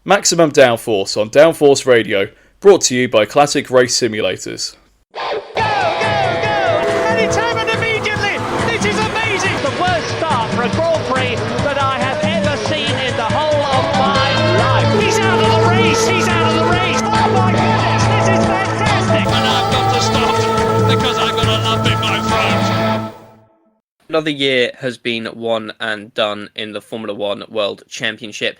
Maximum Downforce on Downforce Radio, brought to you by Classic Race Simulators. Go, go, go! And it's happened immediately! This is amazing! The worst start for a Grand Prix that I have ever seen in the whole of my life. He's out of the race! He's out of the race! Oh my goodness, this is fantastic! And I've got to stop because I've got a lump in my throat. Another year has been one and done in the Formula One World Championship.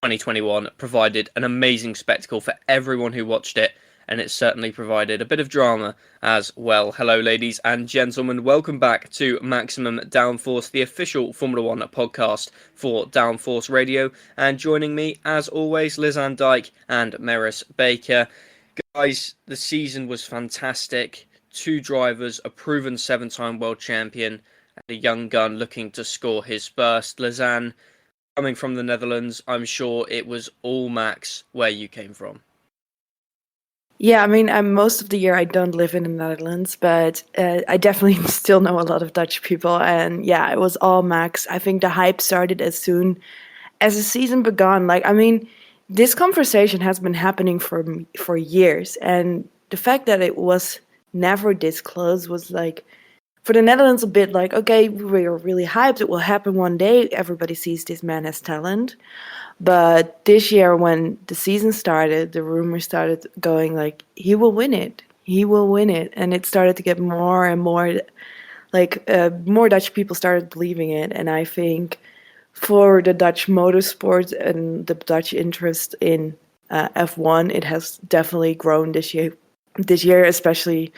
2021 provided an amazing spectacle for everyone who watched it, and it certainly provided a bit of drama as well. Hello, ladies and gentlemen. Welcome back to Maximum Downforce, the official Formula One podcast for Downforce Radio. And joining me, as always, Lisanne Dijk and Merisse Baker. Guys, the season was fantastic. Two drivers, a proven seven-time world champion, and a young gun looking to score his first. Lisanne, coming from the Netherlands, I'm sure it was all Max where you came from. Yeah, I mean, most of the year I don't live in the Netherlands, but I definitely still know a lot of Dutch people. And yeah, it was all Max. I think the hype started as soon as the season began. Like, I mean, this conversation has been happening for years. And the fact that it was never this close was like, for the Netherlands, a bit like, okay, we were really hyped. It will happen one day. Everybody sees this man has talent. But this year, when the season started, the rumors started going like, he will win it. He will win it. And it started to get more and more, like, more Dutch people started believing it. And I think for the Dutch motorsport and the Dutch interest in F1, it has definitely grown this year. This year, especially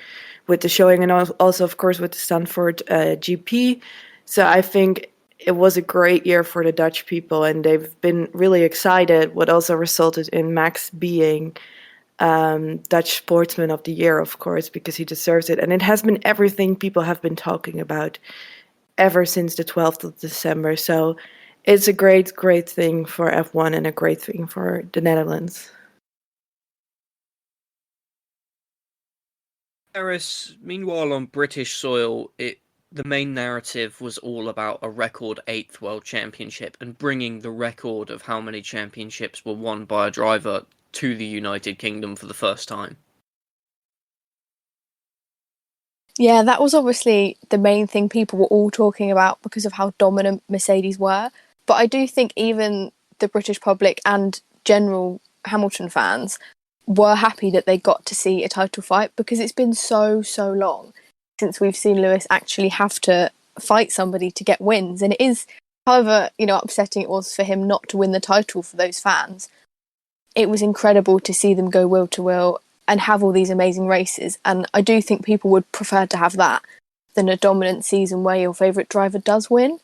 with the showing and also, of course, with the Stanford GP. So I think it was a great year for the Dutch people, and they've been really excited, what also resulted in Max being Dutch Sportsman of the Year, of course, because he deserves it. And it has been everything people have been talking about ever since the 12th of December. So it's a great, great thing for F1 and a great thing for the Netherlands. Paris, meanwhile, on British soil, the main narrative was all about a record 8th World Championship and bringing the record of how many championships were won by a driver to the United Kingdom for the first time. Yeah, that was obviously the main thing people were all talking about because of how dominant Mercedes were. But I do think even the British public and general Hamilton fans were happy that they got to see a title fight, because it's been so long since we've seen Lewis actually have to fight somebody to get wins. And it is, however, upsetting it was for him not to win the title for those fans. It was incredible to see them go wheel to wheel and have all these amazing races. And I do think people would prefer to have that than a dominant season where your favourite driver does win.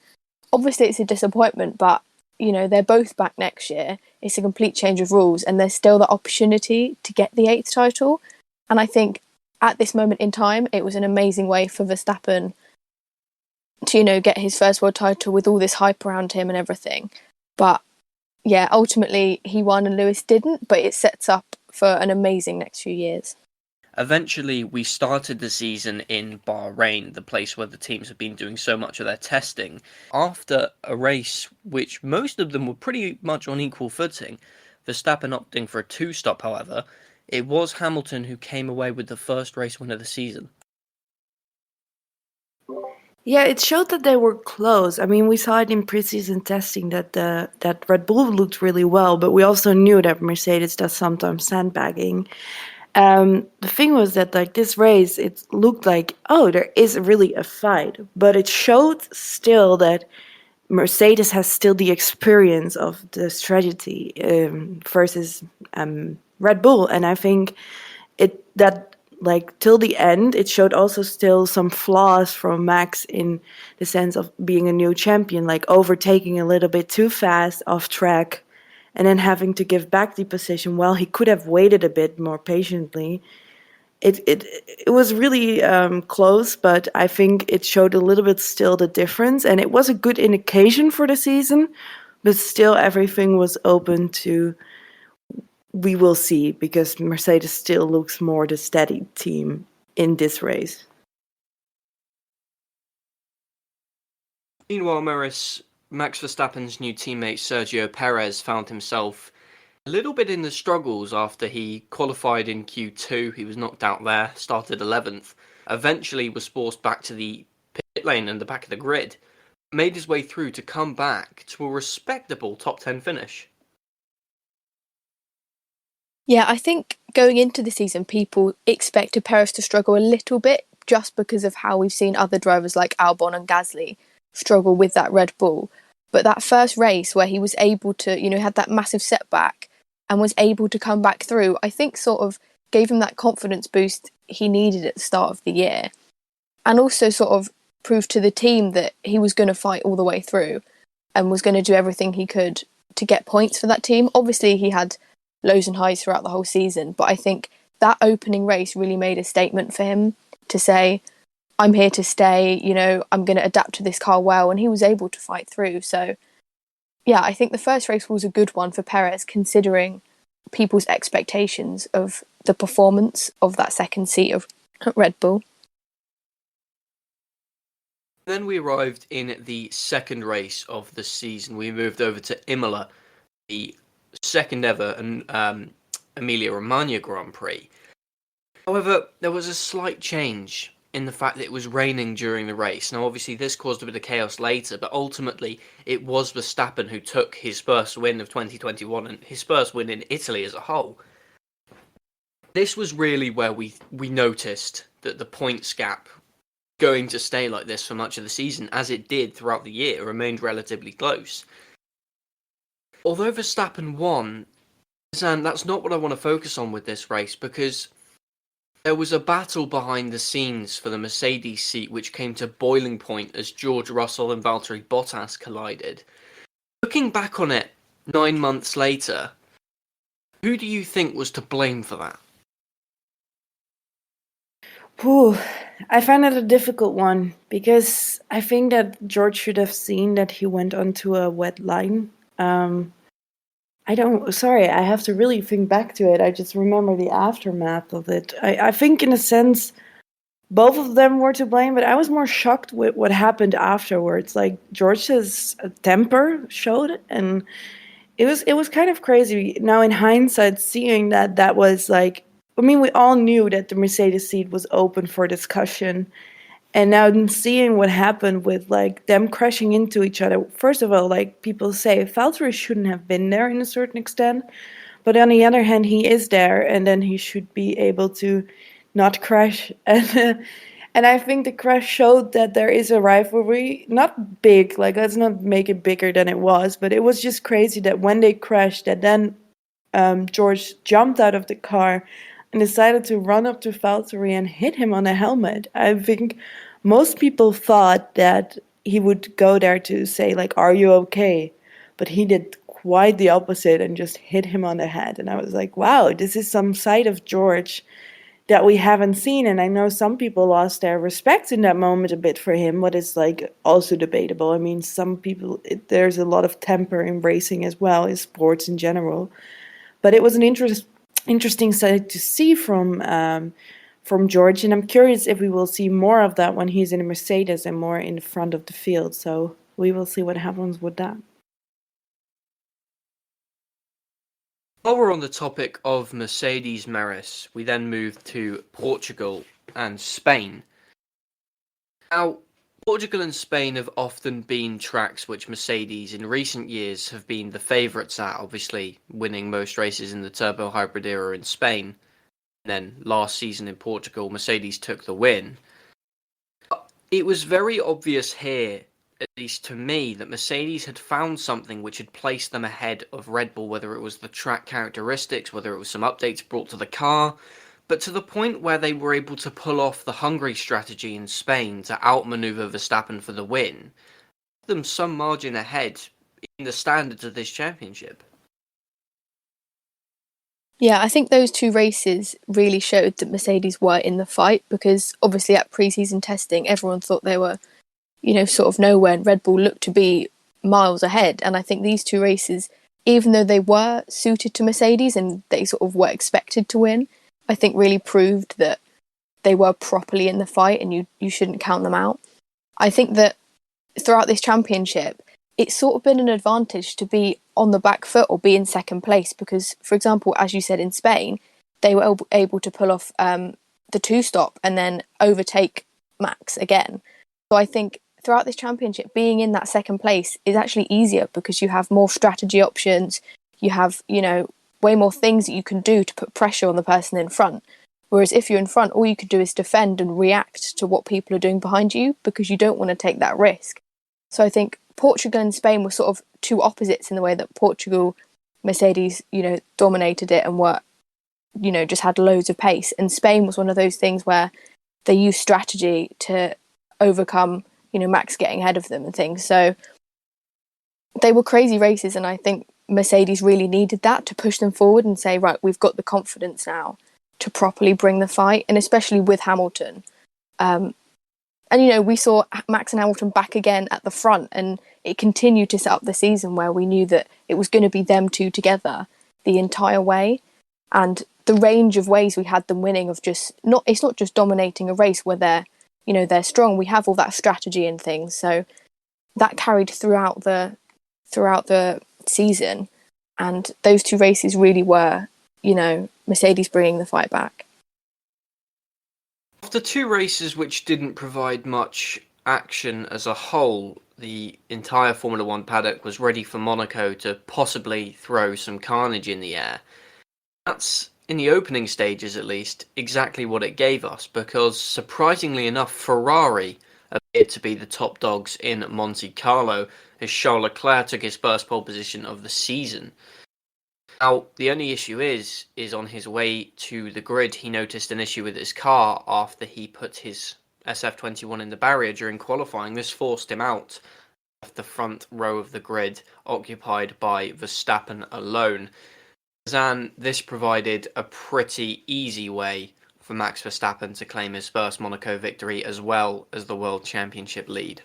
Obviously, it's a disappointment, but they're both back next year. It's a complete change of rules, and there's still the opportunity to get the 8th title. And I think at this moment in time, it was an amazing way for Verstappen to, get his first world title with all this hype around him and everything. But yeah, ultimately he won and Lewis didn't, but it sets up for an amazing next few years. Eventually, we started the season in Bahrain, the place where the teams have been doing so much of their testing. After a race which most of them were pretty much on equal footing, Verstappen opting for a 2-stop, however, it was Hamilton who came away with the first race win of the season. Yeah, it showed that they were close. I mean, we saw it in preseason testing that that Red Bull looked really well, but we also knew that Mercedes does sometimes sandbagging. The thing was that, like, this race, it looked like, oh, there is really a fight, but it showed still that Mercedes has still the experience of the strategy versus Red Bull, and I think that like till the end, it showed also still some flaws from Max in the sense of being a new champion, like overtaking a little bit too fast off track and then having to give back the position. Well, he could have waited a bit more patiently. It was really close, but I think it showed a little bit still the difference, and it was a good indication for the season, but still everything was open to we will see, because Mercedes still looks more the steady team in this race. Meanwhile, Max Verstappen's new teammate Sergio Perez found himself a little bit in the struggles after he qualified in Q2. He was knocked out there, started 11th, eventually was forced back to the pit lane and the back of the grid, made his way through to come back to a respectable top 10 finish. Yeah, I think going into the season, people expected Perez to struggle a little bit just because of how we've seen other drivers like Albon and Gasly struggle with that Red Bull. But that first race where he was able to, had that massive setback and was able to come back through, I think sort of gave him that confidence boost he needed at the start of the year. And also sort of proved to the team that he was going to fight all the way through and was going to do everything he could to get points for that team. Obviously, he had lows and highs throughout the whole season, but I think that opening race really made a statement for him to say, I'm here to stay, I'm going to adapt to this car well, and he was able to fight through. So yeah, I think the first race was a good one for Perez, considering people's expectations of the performance of that second seat of Red Bull. Then we arrived in the second race of the season. We moved over to Imola, the second ever Emilia-Romagna Grand Prix. However, there was a slight change in the fact that it was raining during the race. Now, obviously, this caused a bit of chaos later, but ultimately, it was Verstappen who took his first win of 2021 and his first win in Italy as a whole. This was really where we noticed that the points gap going to stay like this for much of the season, as it did throughout the year, remained relatively close. Although Verstappen won, and that's not what I want to focus on with this race, because there was a battle behind the scenes for the Mercedes seat which came to boiling point as George Russell and Valtteri Bottas collided. Looking back on it 9 months later, who do you think was to blame for that? I find it a difficult one because I think that George should have seen that he went onto a wet line. I have to really think back to it. I just remember the aftermath of it. I think in a sense, both of them were to blame, but I was more shocked with what happened afterwards. Like George's temper showed, and it was kind of crazy. Now in hindsight, seeing that was like, we all knew that the Mercedes seat was open for discussion. And now seeing what happened with like them crashing into each other, first of all, like people say, Valtteri shouldn't have been there in a certain extent. But on the other hand, he is there, and then he should be able to not crash. And I think the crash showed that there is a rivalry, not big, like let's not make it bigger than it was, but it was just crazy that when they crashed, that then George jumped out of the car and decided to run up to Valtteri and hit him on the helmet. I think most people thought that he would go there to say, like, are you okay? But he did quite the opposite and just hit him on the head. And I was like, wow, this is some side of George that we haven't seen. And I know some people lost their respect in that moment a bit for him, but it's like also debatable. I mean, some people, there's a lot of temper in racing as well, in sports in general. But it was an interesting side to see from George, and I'm curious if we will see more of that when he's in a Mercedes and more in the front of the field. So we will see what happens with that. While we're on the topic of Mercedes Merisse, we then move to Portugal and Spain. Now, Portugal and Spain have often been tracks which Mercedes in recent years have been the favourites at, obviously winning most races in the turbo hybrid era in Spain. And then last season in Portugal, Mercedes took the win. But it was very obvious here, at least to me, that Mercedes had found something which had placed them ahead of Red Bull, whether it was the track characteristics, whether it was some updates brought to the car, but to the point where they were able to pull off the Hungary strategy in Spain to outmaneuver Verstappen for the win, them some margin ahead in the standards of this championship. Yeah, I think those two races really showed that Mercedes were in the fight, because obviously at pre-season testing, everyone thought they were, sort of nowhere, and Red Bull looked to be miles ahead. And I think these two races, even though they were suited to Mercedes and they sort of were expected to win, I think really proved that they were properly in the fight, and you shouldn't count them out. I think that throughout this championship, it's sort of been an advantage to be on the back foot or be in second place because, for example, as you said in Spain, they were able to pull off the two-stop and then overtake Max again. So I think throughout this championship, being in that second place is actually easier because you have more strategy options. You have, way more things that you can do to put pressure on the person in front. Whereas if you're in front, all you could do is defend and react to what people are doing behind you because you don't want to take that risk. So I think Portugal and Spain were sort of two opposites in the way that Portugal, Mercedes, dominated it and were, just had loads of pace. And Spain was one of those things where they used strategy to overcome, Max getting ahead of them and things. So they were crazy races, and I think Mercedes really needed that to push them forward and say, right, we've got the confidence now to properly bring the fight, and especially with Hamilton. And, we saw Max and Hamilton back again at the front, and it continued to set up the season where we knew that it was going to be them two together the entire way. And the range of ways we had them winning of it's not just dominating a race where they're strong. We have all that strategy and things. So that carried throughout the season. And those two races really were, Mercedes bringing the fight back. After two races which didn't provide much action as a whole, the entire Formula One paddock was ready for Monaco to possibly throw some carnage in the air. That's, in the opening stages at least, exactly what it gave us, because surprisingly enough, Ferrari appeared to be the top dogs in Monte Carlo, as Charles Leclerc took his first pole position of the season. Now, the only issue is on his way to the grid, he noticed an issue with his car after he put his SF21 in the barrier during qualifying. This forced him out of the front row of the grid, occupied by Verstappen alone. Lisanne, this provided a pretty easy way for Max Verstappen to claim his first Monaco victory as well as the World Championship lead.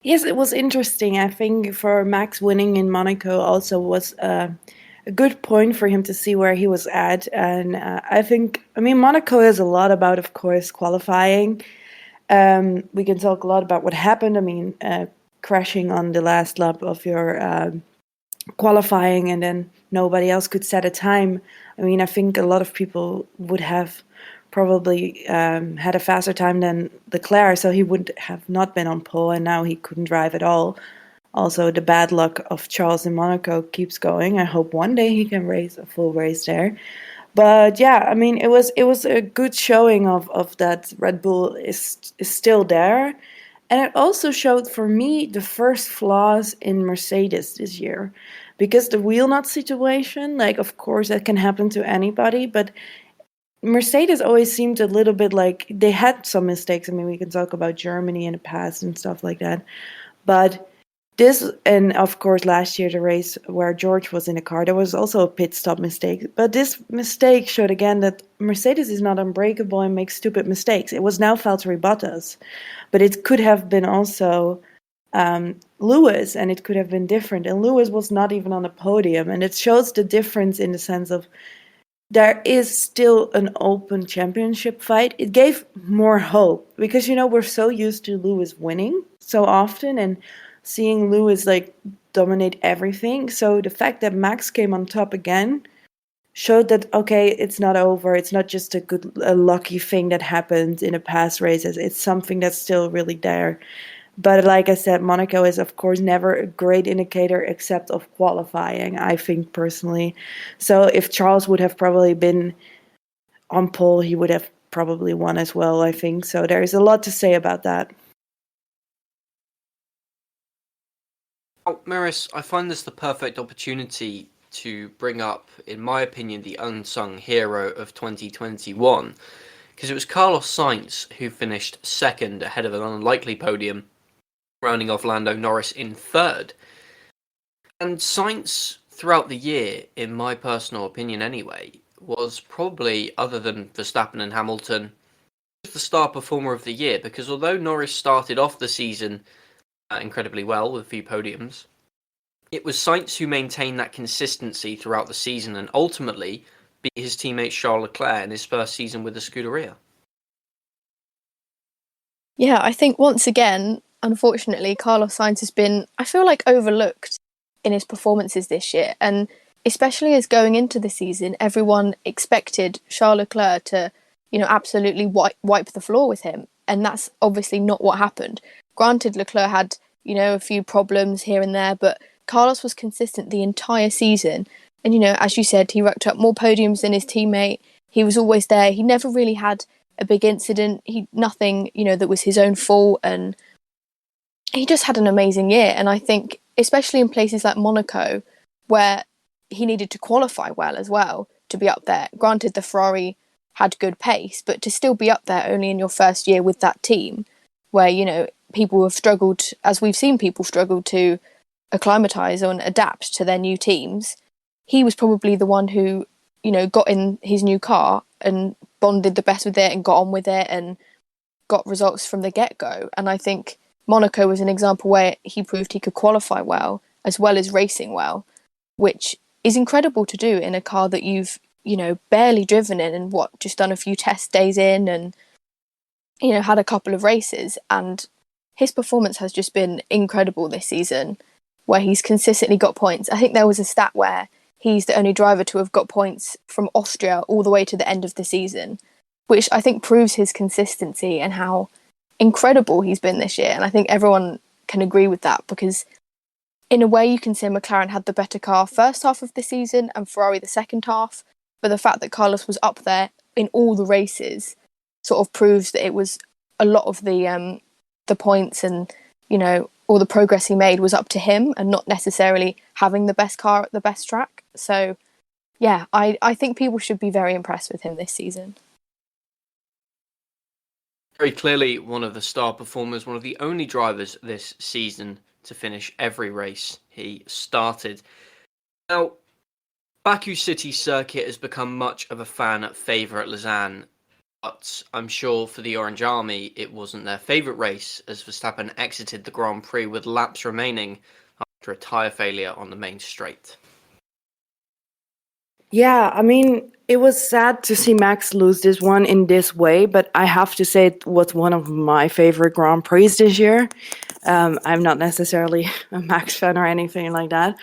Yes, it was interesting. I think for Max winning in Monaco also was a good point for him to see where he was at. And Monaco is a lot about, of course, qualifying. We can talk a lot about what happened. Crashing on the last lap of your qualifying and then nobody else could set a time. I think a lot of people would have probably had a faster time than Leclerc, so he would have not been on pole, and now he couldn't drive at all. Also, the bad luck of Charles in Monaco keeps going. I hope one day he can race a full race there. But yeah, it was a good showing of that Red Bull is still there. And it also showed for me the first flaws in Mercedes this year. Because the wheel nut situation, of course that can happen to anybody, but Mercedes always seemed a little bit like they had some mistakes. We can talk about Germany in the past and stuff like that. But this, and of course last year the race where George was in the car, there was also a pit stop mistake. But this mistake showed again that Mercedes is not unbreakable and makes stupid mistakes. It was now Valtteri Bottas, but it could have been also Lewis, and it could have been different. And Lewis was not even on the podium, and it shows the difference in the sense of there is still an open championship fight. It gave more hope because, we're so used to Lewis winning so often and seeing Lewis dominate everything. So the fact that Max came on top again showed that, okay, it's not over. It's not just a lucky thing that happened in the past races. It's something that's still really there. But like I said, Monaco is, of course, never a great indicator except of qualifying, I think, personally. So if Charles would have probably been on pole, he would have probably won as well, I think. So there is a lot to say about that. Well, Merisse, I find this the perfect opportunity to bring up, in my opinion, the unsung hero of 2021. Because it was Carlos Sainz who finished second ahead of an unlikely podium, rounding off Lando Norris in third. And Sainz, throughout the year, in my personal opinion anyway, was probably, other than Verstappen and Hamilton, the star performer of the year, because although Norris started off the season incredibly well with a few podiums, it was Sainz who maintained that consistency throughout the season and ultimately beat his teammate Charles Leclerc in his first season with the Scuderia. Yeah, I think once again, unfortunately, Carlos Sainz has been, I feel like, overlooked in his performances this year. And especially as going into the season, everyone expected Charles Leclerc to, absolutely wipe the floor with him. And that's obviously not what happened. Granted, Leclerc had, a few problems here and there, but Carlos was consistent the entire season. And, as you said, he racked up more podiums than his teammate. He was always there. He never really had a big incident. Nothing, that was his own fault. And he just had an amazing year. And I think, especially in places like Monaco, where he needed to qualify well as well to be up there. Granted, the Ferrari had good pace, but to still be up there only in your first year with that team, where, people have struggled, as we've seen people struggle to acclimatise and adapt to their new teams, he was probably the one who, got in his new car and bonded the best with it and got on with it and got results from the get-go. And I think Monaco was an example where he proved he could qualify well as racing well, which is incredible to do in a car that you've, barely driven in and just done a few test days in and, had a couple of races. And his performance has just been incredible this season, where he's consistently got points. I think there was a stat where he's the only driver to have got points from Austria all the way to the end of the season, which I think proves his consistency and how incredible he's been this year. And I think everyone can agree with that, because in a way you can say McLaren had the better car first half of the season and Ferrari the second half, but the fact that Carlos was up there in all the races sort of proves that it was a lot of the points and, all the progress he made was up to him and not necessarily having the best car at the best track. So, yeah, I think people should be very impressed with him this season. Very clearly one of the star performers, one of the only drivers this season to finish every race he started. Now, Baku City Circuit has become much of a fan favourite, Lisanne, but I'm sure for the Orange Army it wasn't their favourite race, as Verstappen exited the Grand Prix with laps remaining after a tyre failure on the main straight. Yeah, I mean, it was sad to see Max lose this one in this way, but I have to say it was one of my favorite Grand Prix this year. I'm not necessarily a Max fan or anything like that.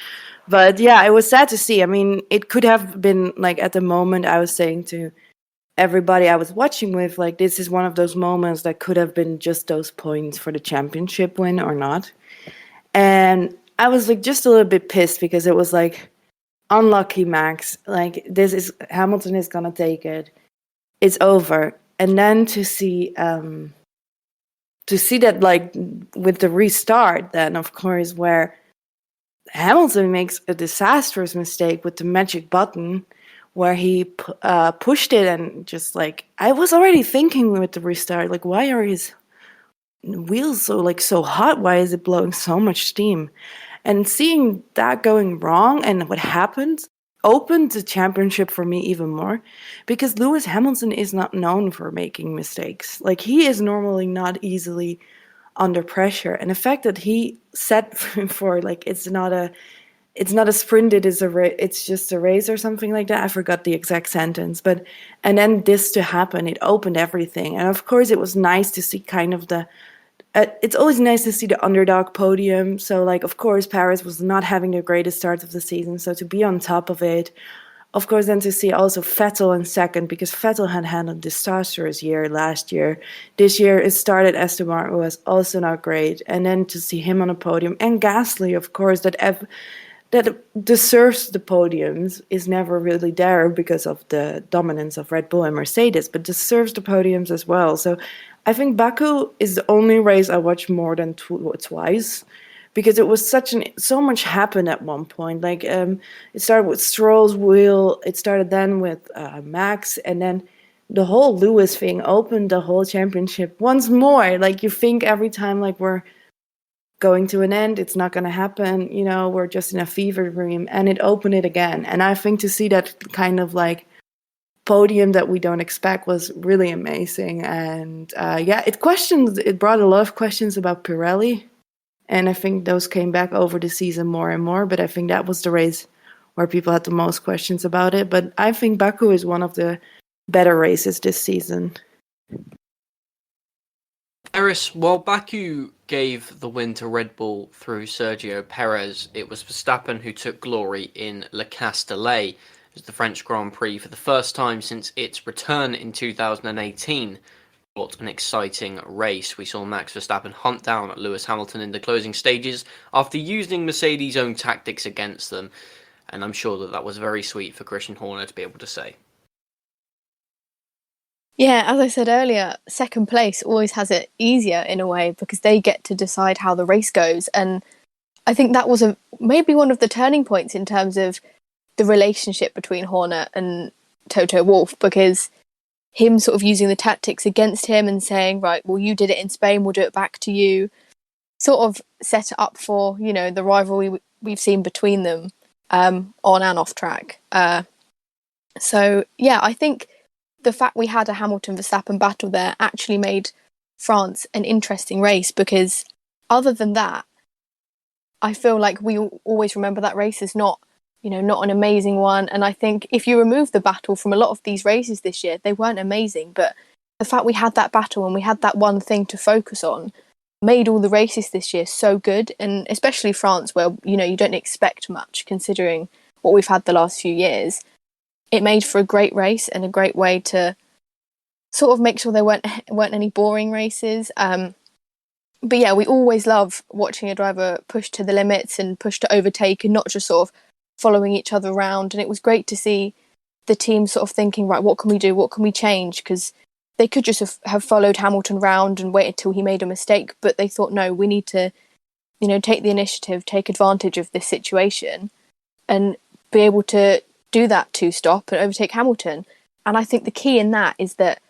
But yeah, it was sad to see. I mean, it could have been, like, at the moment I was saying to everybody I was watching with, like, this is one of those moments that could have been just those points for the championship win or not. And I was, like, just a little bit pissed because it was, like, unlucky Max. Like, Hamilton is gonna take it. It's over. And then to see that, like, with the restart, then of course, where Hamilton makes a disastrous mistake with the magic button, where he pushed it and just, like, I was already thinking with the restart, like, why are his wheels so hot? Why is it blowing so much steam? And seeing that going wrong and what happened opened the championship for me even more, because Lewis Hamilton is not known for making mistakes. Like, he is normally not easily under pressure, and the fact that he set for, like, it's not a sprint, it's just a race or something like that. I forgot the exact sentence, but and then this to happen, it opened everything. And of course, it was nice to see kind of it's always nice to see the underdog podium. So, like, of course, Paris was not having the greatest start of the season. So to be on top of it, of course, then to see also Vettel in second, because Vettel had a disastrous year last year. This year it started Aston Martin was also not great. And then to see him on a podium, and Gasly, of course, that deserves the podiums, is never really there because of the dominance of Red Bull and Mercedes, but deserves the podiums as well. So I think Baku is the only race I watched more than twice, because it was so much happened at one point. Like, it started with Stroll's wheel, it started then with Max, and then the whole Lewis thing opened the whole championship once more. Like, you think every time, like, we're going to an end, it's not going to happen, we're just in a fever dream, and it opened it again. And I think to see that kind of, like, podium that we don't expect was really amazing. And it brought a lot of questions about Pirelli, and I think those came back over the season more and more, but I think that was the race where people had the most questions about it. But I think Baku is one of the better races this season. Eris, while Baku gave the win to Red Bull through Sergio Perez, it was Verstappen who took glory in Le Castellet as the French Grand Prix for the first time since its return in 2018. Brought an exciting race. We saw Max Verstappen hunt down Lewis Hamilton in the closing stages after using Mercedes' own tactics against them, and I'm sure that was very sweet for Christian Horner to be able to say. Yeah, as I said earlier, second place always has it easier in a way because they get to decide how the race goes. And I think that was maybe one of the turning points in terms of the relationship between Horner and Toto Wolff, because him sort of using the tactics against him and saying, right, well, you did it in Spain, we'll do it back to you, sort of set it up for, the rivalry we've seen between them on and off track. So, yeah, I think the fact we had a Hamilton-Verstappen battle there actually made France an interesting race, because other than that, I feel like we always remember that race as not an amazing one. And I think if you remove the battle from a lot of these races this year, they weren't amazing. But the fact we had that battle and we had that one thing to focus on made all the races this year so good. And especially France, where, you don't expect much considering what we've had the last few years. It made for a great race and a great way to sort of make sure there weren't any boring races. But yeah, we always love watching a driver push to the limits and push to overtake and not just sort of following each other around. And it was great to see the team sort of thinking, right, what can we do? What can we change? Because they could just have followed Hamilton round and waited till he made a mistake. But they thought, no, we need to, take the initiative, take advantage of this situation and be able to do that to stop and overtake Hamilton. And I think the key in that is that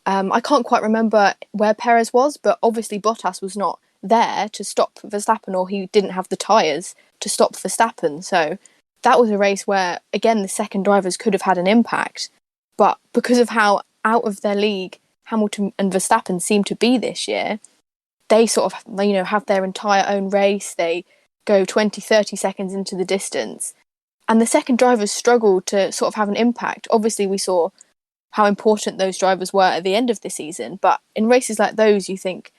I can't quite remember where Perez was, but obviously Bottas was not there to stop Verstappen, or he didn't have the tyres to stop Verstappen. So that was a race where, again, the second drivers could have had an impact. But because of how out of their league Hamilton and Verstappen seem to be this year, they sort of, have their entire own race. They go 20, 30 seconds into the distance. And the second drivers struggled to sort of have an impact. Obviously, we saw how important those drivers were at the end of the season. But in races like those, you think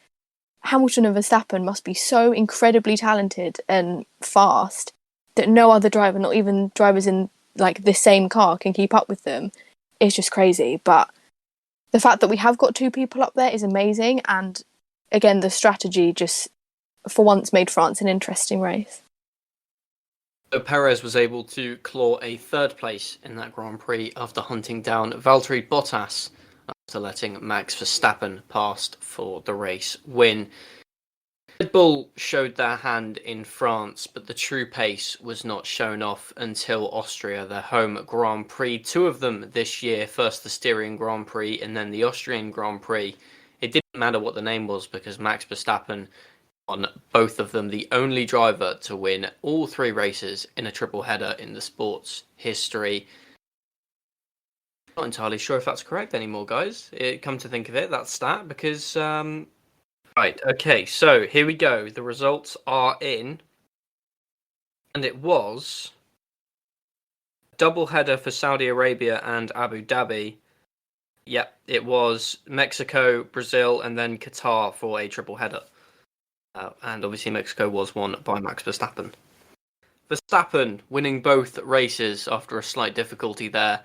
Hamilton and Verstappen must be so incredibly talented and fast that no other driver, not even drivers in like the same car, can keep up with them. It's just crazy. But the fact that we have got two people up there is amazing. And again, the strategy just for once made France an interesting race. So Perez was able to claw a third place in that Grand Prix after hunting down Valtteri Bottas after letting Max Verstappen pass for the race win. Red Bull showed their hand in France, but the true pace was not shown off until Austria, their home Grand Prix. Two of them this year, first the Styrian Grand Prix and then the Austrian Grand Prix. It didn't matter what the name was because Max Verstappen on both of them, the only driver to win all three races in a triple header in the sport's history. Not entirely sure if that's correct anymore, guys. Come to think of it, that stat, because right, okay, so here we go. The results are in, and it was a double header for Saudi Arabia and Abu Dhabi. Yep, it was Mexico, Brazil, and then Qatar for a triple header. And obviously Mexico was won by Max Verstappen. Verstappen winning both races after a slight difficulty there.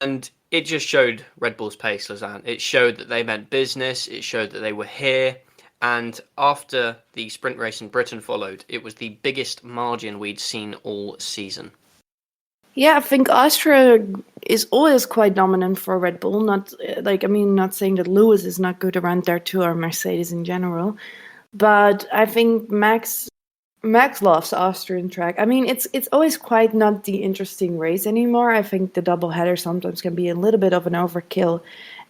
And it just showed Red Bull's pace, Lisanne. It showed that they meant business. It showed that they were here. And after the sprint race in Britain followed, it was the biggest margin we'd seen all season. Yeah, I think Austria is always quite dominant for Red Bull. Not saying that Lewis is not good around there too, or Mercedes in general. But I think Max loves Austrian track. I mean, it's always quite not the interesting race anymore. I think the double header sometimes can be a little bit of an overkill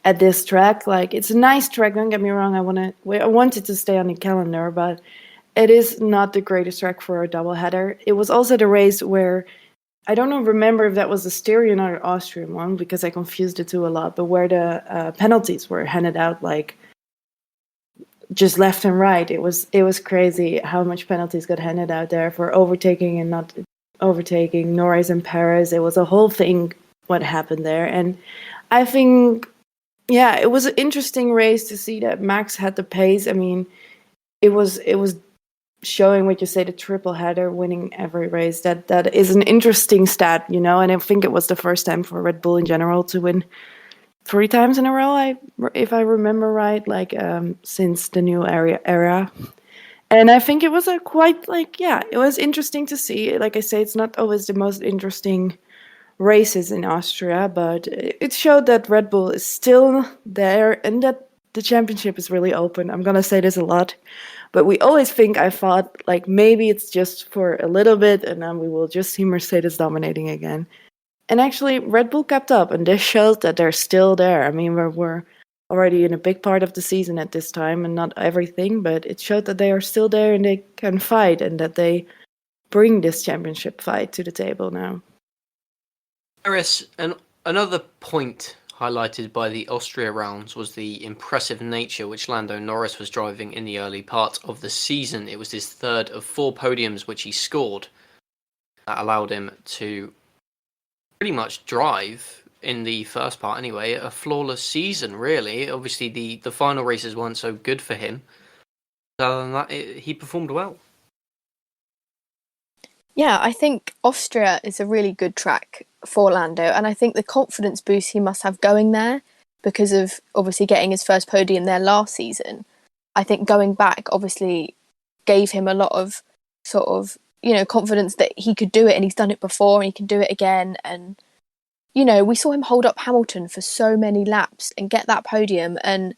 at this track. Like, it's a nice track, don't get me wrong. I want it to stay on the calendar, but it is not the greatest track for a double header. It was also the race where I don't remember if that was the Styrian or Austrian one because I confused the two a lot, but where the penalties were handed out like just left and right. It was crazy how much penalties got handed out there for overtaking and not overtaking Norris and Perez. It was a whole thing what happened there. And I think Yeah, it was an interesting race to see that Max had the pace. I mean, it was showing what you say, the triple header, winning every race. That is an interesting stat, you know. And I think it was the first time for Red Bull in general to win 3 times in a row. If I remember right, like since the new era. And I think it was a quite like it was interesting to see. Like I say, it's not always the most interesting races in Austria, but it showed that Red Bull is still there and that the championship is really open. I'm gonna say this a lot, but I thought like maybe it's just for a little bit and then we will just see Mercedes dominating again. And actually, Red Bull kept up, and this shows that they're still there. I mean, we're already in a big part of the season at this time, and not everything, but it showed that they are still there and they can fight, and that they bring this championship fight to the table now. Merisse, and another point highlighted by the Austria rounds was the impressive nature which Lando Norris was driving in the early part of the season. It was his third of 4 podiums which he scored. That allowed him to pretty much drive, in the first part anyway, a flawless season, really. Obviously, the final races weren't so good for him. Other than that, he performed well. Yeah, I think Austria is a really good track for Lando, and I think the confidence boost he must have going there, because of obviously getting his first podium there last season, I think going back obviously gave him a lot of sort of, confidence that he could do it, and he's done it before and he can do it again. And, we saw him hold up Hamilton for so many laps and get that podium, and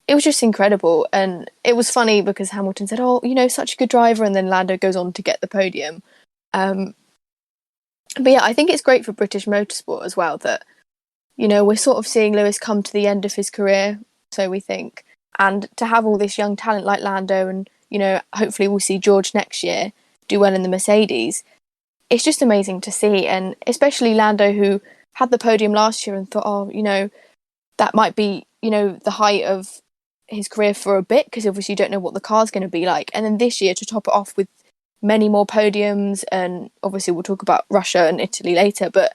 it was just incredible. And it was funny because Hamilton said, oh, such a good driver, and then Lando goes on to get the podium. But yeah, I think it's great for British motorsport as well that, we're sort of seeing Lewis come to the end of his career, so we think. And to have all this young talent like Lando and, hopefully we'll see George next year do well in the Mercedes, it's just amazing to see. And especially Lando, who had the podium last year and thought, oh, that might be, the height of his career for a bit, because obviously you don't know what the car's going to be like. And then this year to top it off with many more podiums, and obviously we'll talk about Russia and Italy later, but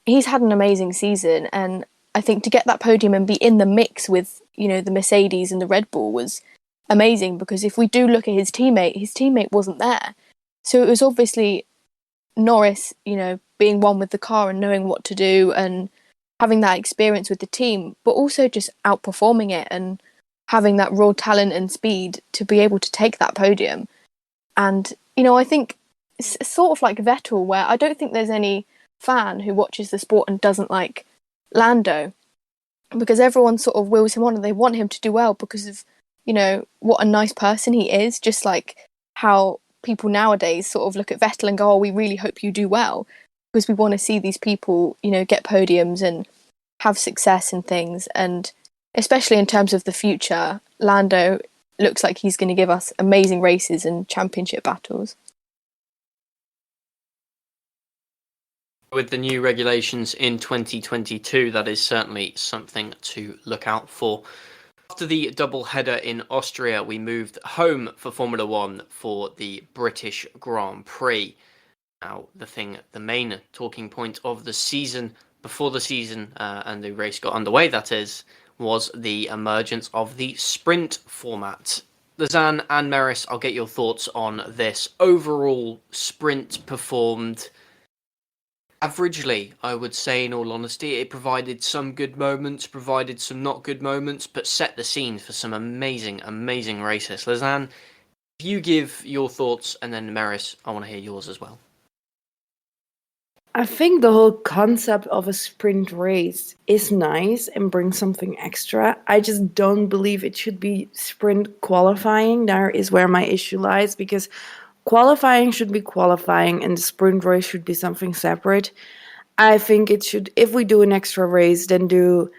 he's had an amazing season. And I think to get that podium and be in the mix with, the Mercedes and the Red Bull was amazing, because if we do look at his teammate wasn't there. So it was obviously Norris, being one with the car and knowing what to do and having that experience with the team, but also just outperforming it and having that raw talent and speed to be able to take that podium. And, I think it's sort of like Vettel, where I don't think there's any fan who watches the sport and doesn't like Lando, because everyone sort of wills him on and they want him to do well because of, what a nice person he is, just like how people nowadays sort of look at Vettel and go, oh, we really hope you do well, because we want to see these people, get podiums and have success and things. And especially in terms of the future, Lando looks like he's going to give us amazing races and championship battles. With the new regulations in 2022, that is certainly something to look out for. After the double header in Austria, we moved home for Formula One for the British Grand Prix. Now, the main talking point of the season, before the season and the race got underway, that is, was the emergence of the sprint format. Lisanne and Merisse, I'll get your thoughts on this. Overall, sprint performed averagely, I would say, in all honesty. It provided some good moments, provided some not good moments, but set the scene for some amazing, amazing races. Lisanne, if you give your thoughts, and then Merisse, I want to hear yours as well. I think the whole concept of a sprint race is nice and brings something extra. I just don't believe it should be sprint qualifying. There is where my issue lies, because qualifying should be qualifying and the sprint race should be something separate. I think it should, if we do an extra race, then do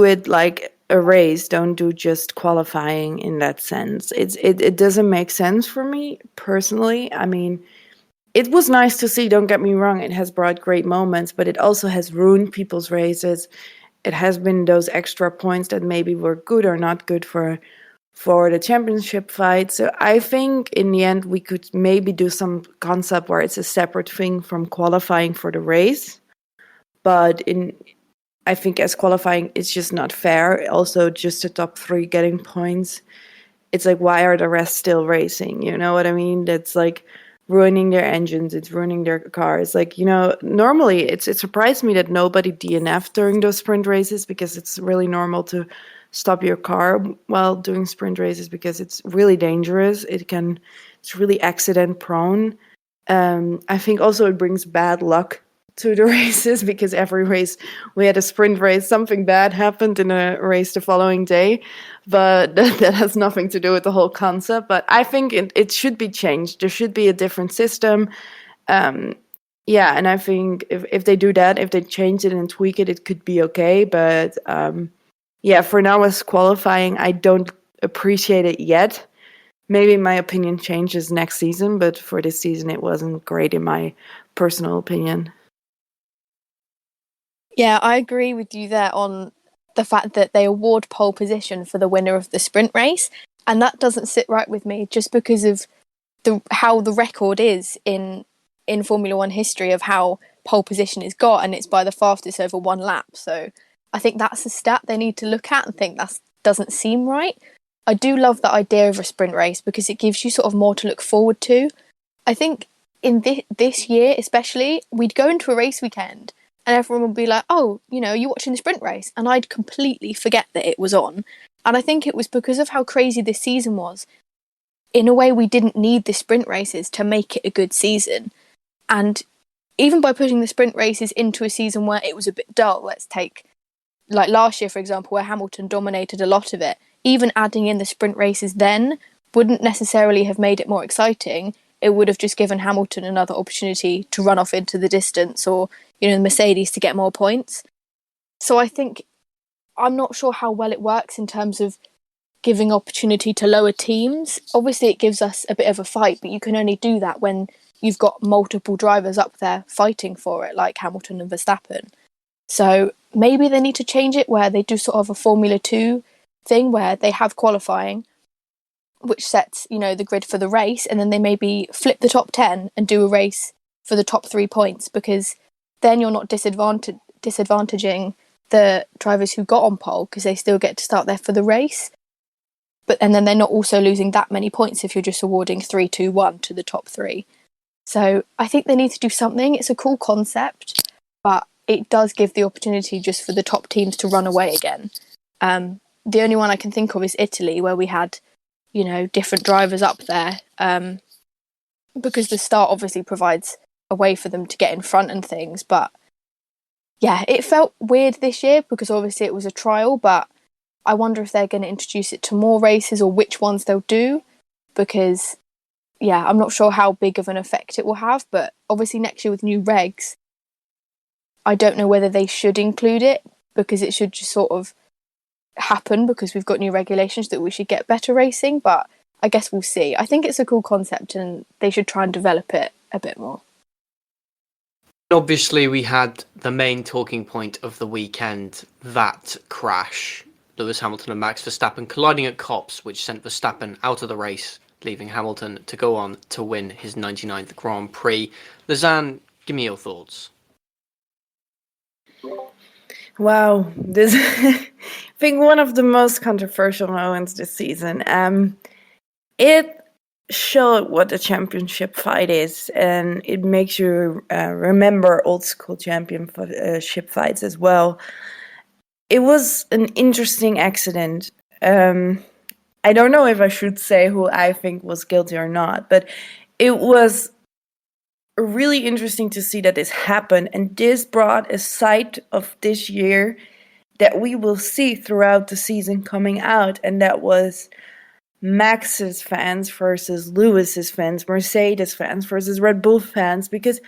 it like a race. Don't do just qualifying in that sense. It doesn't make sense for me personally. I mean, it was nice to see, don't get me wrong, it has brought great moments, but it also has ruined people's races. It has been those extra points that maybe were good or not good for the championship fight. So I think in the end we could maybe do some concept where it's a separate thing from qualifying for the race. But I think as qualifying, it's just not fair. Also, just the top 3 getting points. It's like, why are the rest still racing? You know what I mean? That's like ruining their engines. It's ruining their cars. Like, normally it surprised me that nobody DNF'd during those sprint races, because it's really normal to stop your car while doing sprint races because it's really dangerous. It's really accident prone. I think also it brings bad luck to the races, because every race we had a sprint race, something bad happened in a race the following day, but that has nothing to do with the whole concept. But I think it should be changed. There should be a different system. And I think if they do that, if they change it and tweak it, it could be okay. But for now, as qualifying, I don't appreciate it yet. Maybe my opinion changes next season, but for this season, it wasn't great in my personal opinion. Yeah, I agree with you there on the fact that they award pole position for the winner of the sprint race, and that doesn't sit right with me, just because of how the record is in Formula One history of how pole position is got, and it's by the fastest over one lap. So I think that's a stat they need to look at and think that doesn't seem right. I do love the idea of a sprint race because it gives you sort of more to look forward to. I think in this year especially, we'd go into a race weekend and everyone would be like, oh, you're watching the sprint race. And I'd completely forget that it was on. And I think it was because of how crazy this season was. In a way, we didn't need the sprint races to make it a good season. And even by putting the sprint races into a season where it was a bit dull, let's take like last year, for example, where Hamilton dominated a lot of it, even adding in the sprint races then wouldn't necessarily have made it more exciting. It would have just given Hamilton another opportunity to run off into the distance, or the Mercedes to get more points. So I think I'm not sure how well it works in terms of giving opportunity to lower teams. Obviously, it gives us a bit of a fight, but you can only do that when you've got multiple drivers up there fighting for it, like Hamilton and Verstappen. So maybe they need to change it where they do sort of a Formula 2 thing where they have qualifying, which sets, the grid for the race, and then they maybe flip the top 10 and do a race for the top 3 points, because then you're not disadvantaging the drivers who got on pole, because they still get to start there for the race. And then they're not also losing that many points if you're just awarding 3, 2, 1 to the top 3. So I think they need to do something. It's a cool concept, but it does give the opportunity just for the top teams to run away again. The only one I can think of is Italy, where we had, different drivers up there, because the start obviously provides a way for them to get in front and things. But yeah, it felt weird this year because obviously it was a trial, but I wonder if they're going to introduce it to more races or which ones they'll do, because I'm not sure how big of an effect it will have. But obviously next year with new regs, I don't know whether they should include it, because it should just sort of happen because we've got new regulations that we should get better racing. But I guess we'll see. I think it's a cool concept and they should try and develop it a bit more. Obviously, we had the main talking point of the weekend, that crash. Lewis Hamilton and Max Verstappen colliding at Copse, which sent Verstappen out of the race, leaving Hamilton to go on to win his 99th Grand Prix. Lisanne, give me your thoughts. Wow, this I think one of the most controversial moments this season. It showed what a championship fight is, and it makes you remember old school championship fights as well. It was an interesting accident. I don't know if I should say who I think was guilty or not, but it was really interesting to see that this happened, and this brought a side of this year that we will see throughout the season coming out, and that was Max's fans versus Lewis's fans, Mercedes fans versus Red Bull fans, because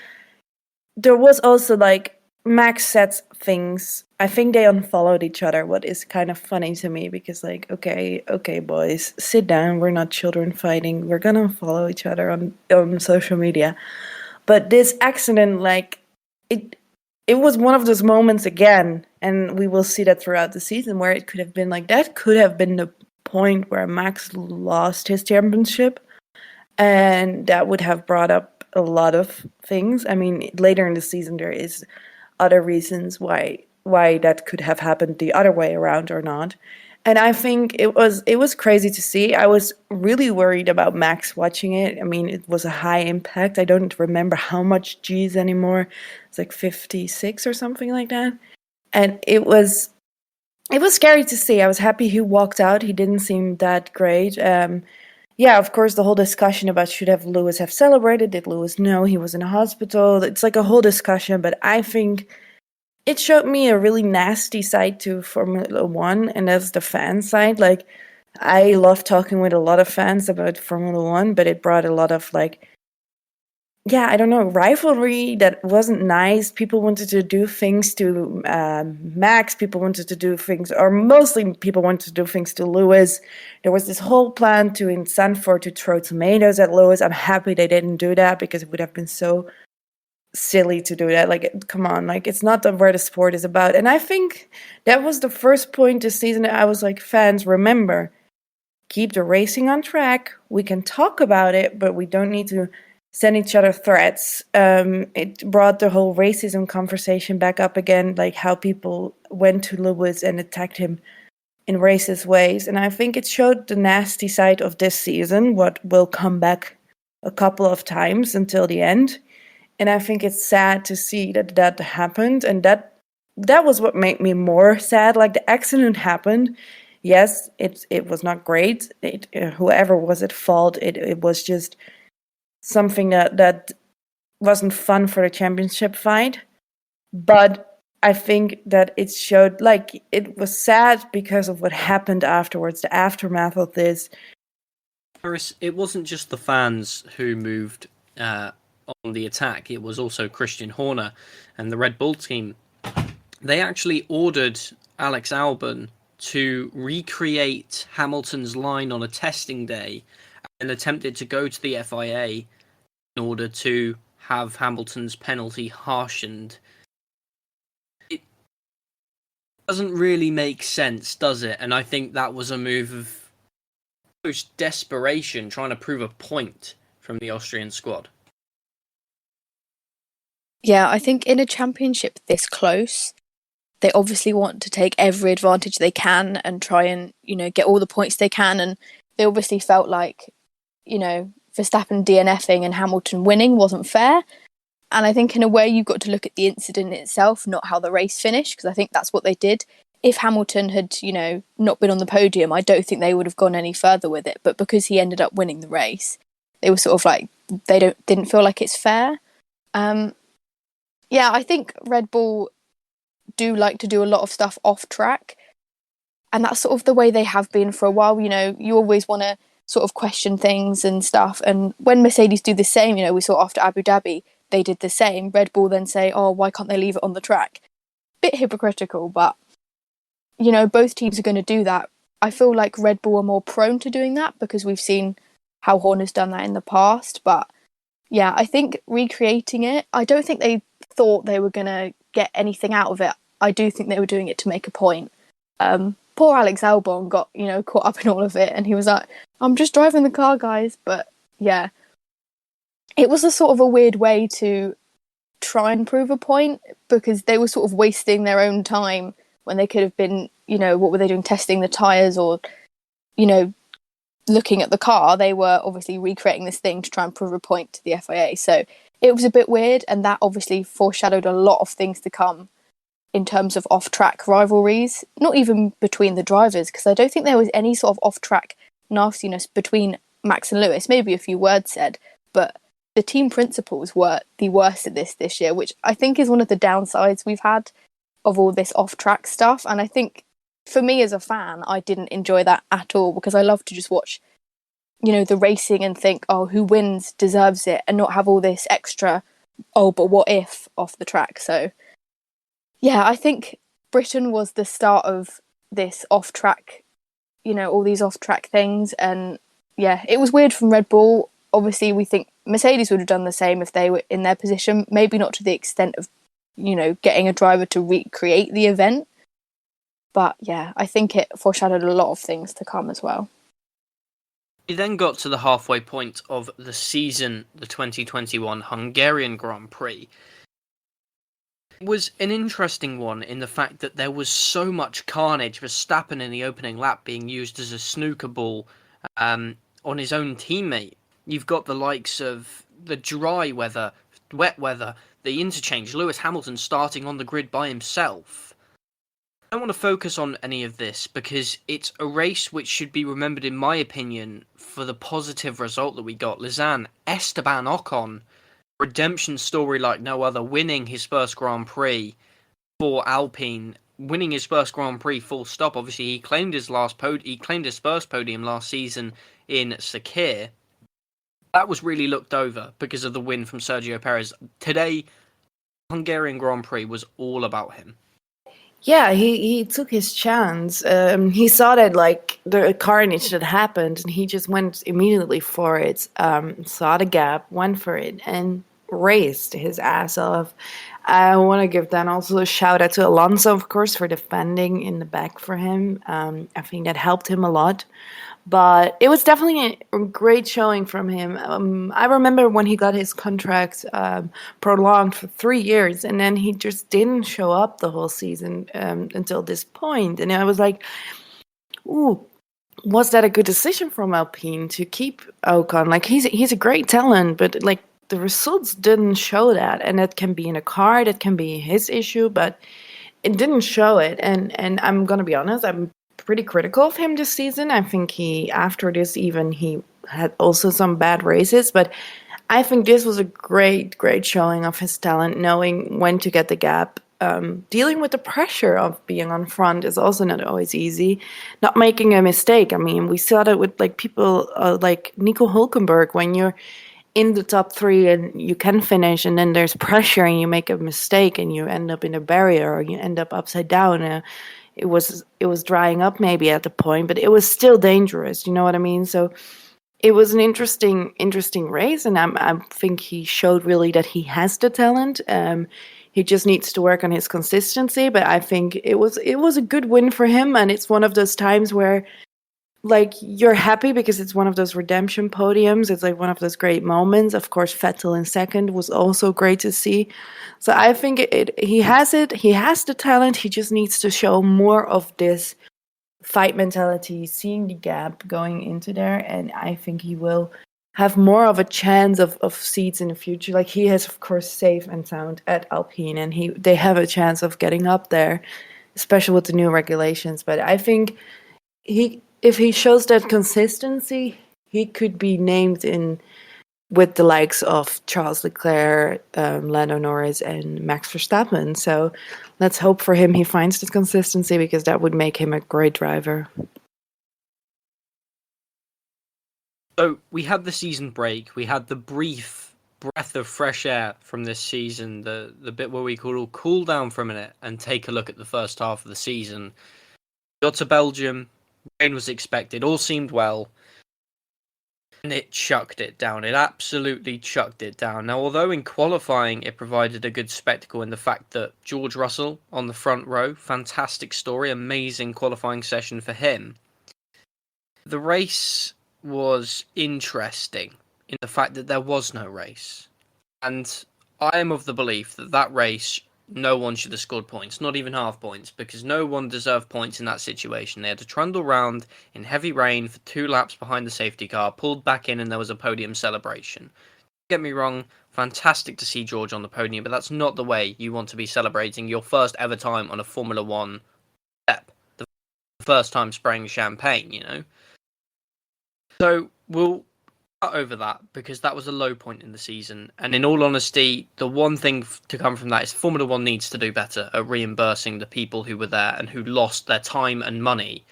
there was also like Max said things. I think they unfollowed each other, what is kind of funny to me, because like, okay, boys, sit down. We're not children fighting. We're gonna follow each other on social media. But this accident, like, it was one of those moments again, and we will see that throughout the season, where it could have been like, that could have been the point where Max lost his championship, and that would have brought up a lot of things. I mean, later in the season there is other reasons why why that could have happened the other way around or not. And I think it was crazy to see. I was really worried about Max watching it. I mean, it was a high impact. I don't remember how much G's anymore. It's like 56 or something like that. And it was scary to see. I was happy he walked out. He didn't seem that great. Yeah, of course, the whole discussion about should have Lewis have celebrated. Did Lewis know he was in a hospital? It's like a whole discussion, but I think it showed me a really nasty side to Formula One, and that's the fan side. Like, I love talking with a lot of fans about Formula One, but it brought a lot of, like, yeah, I don't know, rivalry that wasn't nice. People wanted to do things to Max. People wanted to do things, or mostly people wanted to do things to Lewis. There was this whole plan in Zandvoort to throw tomatoes at Lewis. I'm happy they didn't do that because it would have been so silly to do that. Like, come on, like, it's not where the sport is about. And I think that was the first point this season that I was like, fans, remember, keep the racing on track. We can talk about it, but we don't need to send each other threats. It brought the whole racism conversation back up again, like how people went to Lewis and attacked him in racist ways. And I think it showed the nasty side of this season, what will come back a couple of times until the end. And I think it's sad to see that happened. And that was what made me more sad. Like, the accident happened. Yes, it was not great. Whoever was at fault, it was just something that wasn't fun for the championship fight. But I think that it showed, like, it was sad because of what happened afterwards, the aftermath of this. Merisse, it wasn't just the fans who moved on the attack. It was also Christian Horner and the Red Bull team. They actually ordered Alex Albon to recreate Hamilton's line on a testing day and attempted to go to the FIA in order to have Hamilton's penalty harshened. It doesn't really make sense, does it? And I think that was a move of almost desperation, trying to prove a point from the Austrian squad. Yeah, I think in a championship this close, they obviously want to take every advantage they can and try and, get all the points they can. And they obviously felt like, Verstappen DNFing and Hamilton winning wasn't fair. And I think in a way you've got to look at the incident itself, not how the race finished, because I think that's what they did. If Hamilton had, not been on the podium, I don't think they would have gone any further with it. But because he ended up winning the race, they were sort of like, they didn't feel like it's fair. Yeah, I think Red Bull do like to do a lot of stuff off track. And that's sort of the way they have been for a while. You always want to sort of question things and stuff. And when Mercedes do the same, we saw after Abu Dhabi, they did the same. Red Bull then say, oh, why can't they leave it on the track? Bit hypocritical, but, both teams are going to do that. I feel like Red Bull are more prone to doing that because we've seen how Horner's done that in the past. But yeah, I think recreating it, I don't think they thought they were going to get anything out of it. I do think they were doing it to make a point. Poor Alex Albon got, caught up in all of it, and he was like, I'm just driving the car, guys. But yeah, it was a sort of a weird way to try and prove a point because they were sort of wasting their own time when they could have been, what were they doing, testing the tyres or, looking at the car. They were obviously recreating this thing to try and prove a point to the FIA. So it was a bit weird, and that obviously foreshadowed a lot of things to come in terms of off-track rivalries, not even between the drivers, because I don't think there was any sort of off-track nastiness between Max and Lewis, maybe a few words said, but the team principals were the worst at this year, which I think is one of the downsides we've had of all this off-track stuff. And I think for me as a fan, I didn't enjoy that at all because I love to just watch, the racing and think, oh, who wins deserves it, and not have all this extra, oh, but what if off the track. So yeah, I think Britain was the start of this off-track, all these off-track things. And yeah, it was weird from Red Bull. Obviously, we think Mercedes would have done the same if they were in their position. Maybe not to the extent of, getting a driver to recreate the event. But yeah, I think it foreshadowed a lot of things to come as well. We then got to the halfway point of the season, the 2021 Hungarian Grand Prix. It was an interesting one in the fact that there was so much carnage. Verstappen in the opening lap being used as a snooker ball on his own teammate. You've got the likes of the dry weather, wet weather, the interchange, Lewis Hamilton starting on the grid by himself. I don't want to focus on any of this because it's a race which should be remembered, in my opinion, for the positive result that we got. Lisanne, Esteban Ocon, redemption story like no other, winning his first Grand Prix for Alpine, winning his first Grand Prix full stop. Obviously, he claimed his first podium last season in Sakir. That was really looked over because of the win from Sergio Perez. Today, Hungarian Grand Prix was all about him. Yeah, he took his chance. He saw that like the carnage that happened, and he just went immediately for it. Saw the gap, went for it, and raced his ass off. I want to give then also a shout out to Alonso, of course, for defending in the back for him. I think that helped him a lot. But it was definitely a great showing from him. I remember when he got his contract prolonged for 3 years, and then he just didn't show up the whole season until this point. And I was like, ooh, was that a good decision from Alpine to keep Ocon? Like, he's a great talent, but like the results didn't show that. And that can be in a car, that can be his issue, but it didn't show it. And I'm going to be honest, I'm pretty critical of him this season. I think after this even, he had also some bad races, but I think this was a great showing of his talent, knowing when to get the gap. Dealing with the pressure of being on front is also not always easy. Not making a mistake. I mean, we saw that with like people like Nico Hulkenberg, when you're in the top 3 and you can finish, and then there's pressure and you make a mistake and you end up in a barrier or you end up upside down. It was drying up maybe at the point, but it was still dangerous. You know what I mean? So it was an interesting race, and I think he showed really that he has the talent. He just needs to work on his consistency. But I think it was a good win for him, and it's one of those times where, like, you're happy because it's one of those redemption podiums. It's like one of those great moments. Of course, Vettel in second was also great to see. So I think he has it. He has the talent. He just needs to show more of this fight mentality, seeing the gap going into there. And I think he will have more of a chance of seats in the future. Like, he has, of course, safe and sound at Alpine, and they have a chance of getting up there, especially with the new regulations. But I think if he shows that consistency, he could be named in with the likes of Charles Leclerc, Lando Norris, and Max Verstappen. So let's hope for him he finds this consistency, because that would make him a great driver. So we had the season break. We had the brief breath of fresh air from this season, the bit where we could all cool down for a minute and take a look at the first half of the season. We got to Belgium. Rain was expected. All seemed well. And it chucked it down. It absolutely chucked it down. Now, although in qualifying it provided a good spectacle in the fact that George Russell on the front row, fantastic story, amazing qualifying session for him. The race was interesting in the fact that there was no race. And I am of the belief that race, no one should have scored points, not even half points, because no one deserved points in that situation. They had to trundle round in heavy rain for 2 laps behind the safety car, pulled back in, and there was a podium celebration. Don't get me wrong, fantastic to see George on the podium, but that's not the way you want to be celebrating your first ever time on a Formula One step. The first time spraying champagne, you know? So we'll cut over that, because that was a low point in the season. And in all honesty, the one thing to come from that is Formula One needs to do better at reimbursing the people who were there and who lost their time and money.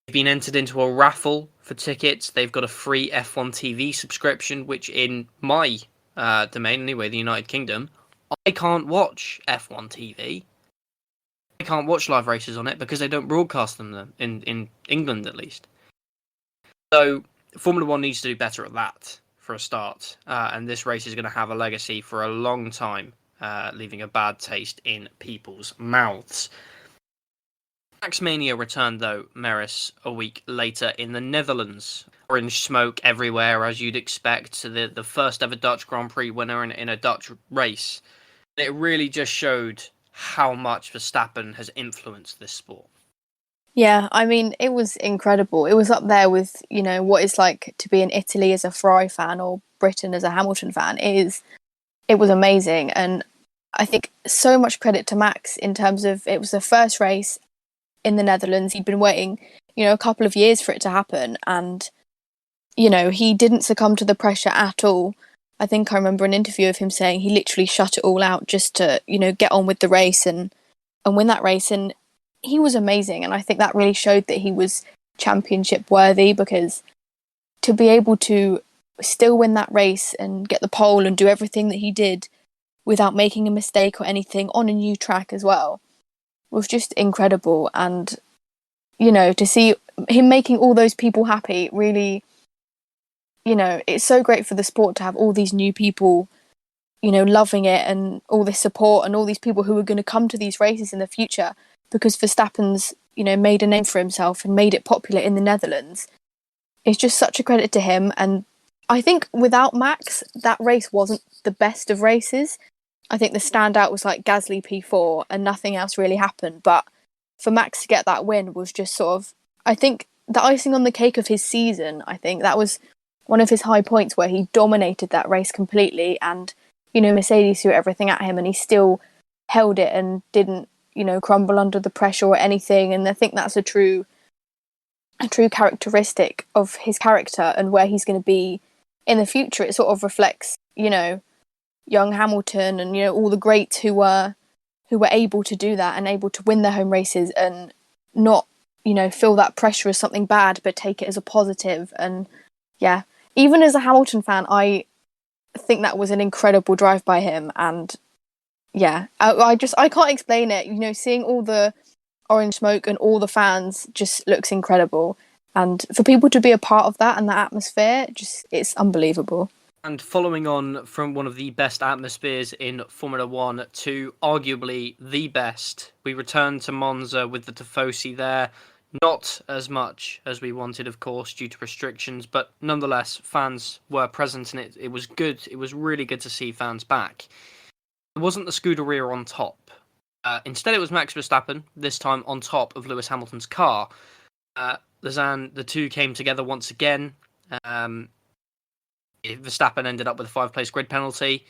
They've been entered into a raffle for tickets. They've got a free F1 TV subscription, which in my domain, anyway, the United Kingdom, I can't watch F1 TV. I can't watch live races on it because they don't broadcast them in England, at least. So Formula One needs to do better at that, for a start. And this race is going to have a legacy for a long time, leaving a bad taste in people's mouths. Max Mania returned, though, Merisse, a week later in the Netherlands. Orange smoke everywhere, as you'd expect. The first ever Dutch Grand Prix winner in a Dutch race. It really just showed how much Verstappen has influenced this sport. Yeah, I mean, it was incredible. It was up there with, what it's like to be in Italy as a Ferrari fan or Britain as a Hamilton fan. It was amazing. And I think so much credit to Max in terms of it was the first race in the Netherlands. He'd been waiting, a couple of years for it to happen. And, he didn't succumb to the pressure at all. I think I remember an interview of him saying he literally shut it all out just to, get on with the race and win that race. And he was amazing. And I think that really showed that he was championship worthy, because to be able to still win that race and get the pole and do everything that he did without making a mistake or anything on a new track as well was just incredible. And, to see him making all those people happy really, it's so great for the sport to have all these new people, loving it, and all this support and all these people who are going to come to these races in the future, because Verstappen's, made a name for himself and made it popular in the Netherlands. It's just such a credit to him. And I think without Max, that race wasn't the best of races. I think the standout was like Gasly P4 and nothing else really happened. But for Max to get that win was just sort of, I think, the icing on the cake of his season. I think that was one of his high points, where he dominated that race completely, and, Mercedes threw everything at him and he still held it and didn't, crumble under the pressure or anything. And I think that's a true characteristic of his character and where he's going to be in the future. It sort of reflects, young Hamilton and, all the greats who were able to do that and able to win their home races and not, feel that pressure as something bad, but take it as a positive. And yeah, even as a Hamilton fan, I think that was an incredible drive by him. And yeah, I can't explain it. Seeing all the orange smoke and all the fans just looks incredible. And for people to be a part of that and that atmosphere, it's unbelievable. And following on from one of the best atmospheres in Formula One to arguably the best, we returned to Monza with the Tifosi there. Not as much as we wanted, of course, due to restrictions, but nonetheless, fans were present, and it was good. It was really good to see fans back. It wasn't the Scuderia on top. Instead, it was Max Verstappen, this time on top of Lewis Hamilton's car. Lisanne, the two came together once again. Verstappen ended up with a 5-place grid penalty.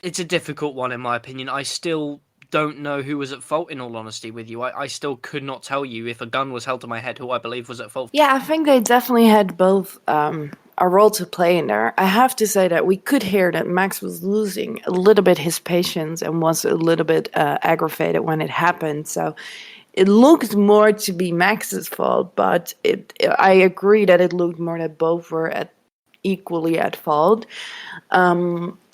It's a difficult one, in my opinion. I still don't know who was at fault, in all honesty with you. I still could not tell you, if a gun was held to my head, who I believe was at fault. Yeah, I think they definitely had both a role to play in there. I have to say that we could hear that Max was losing a little bit his patience and was a little bit aggravated when it happened. So it looked more to be Max's fault, but I agree that it looked more that both were equally at fault.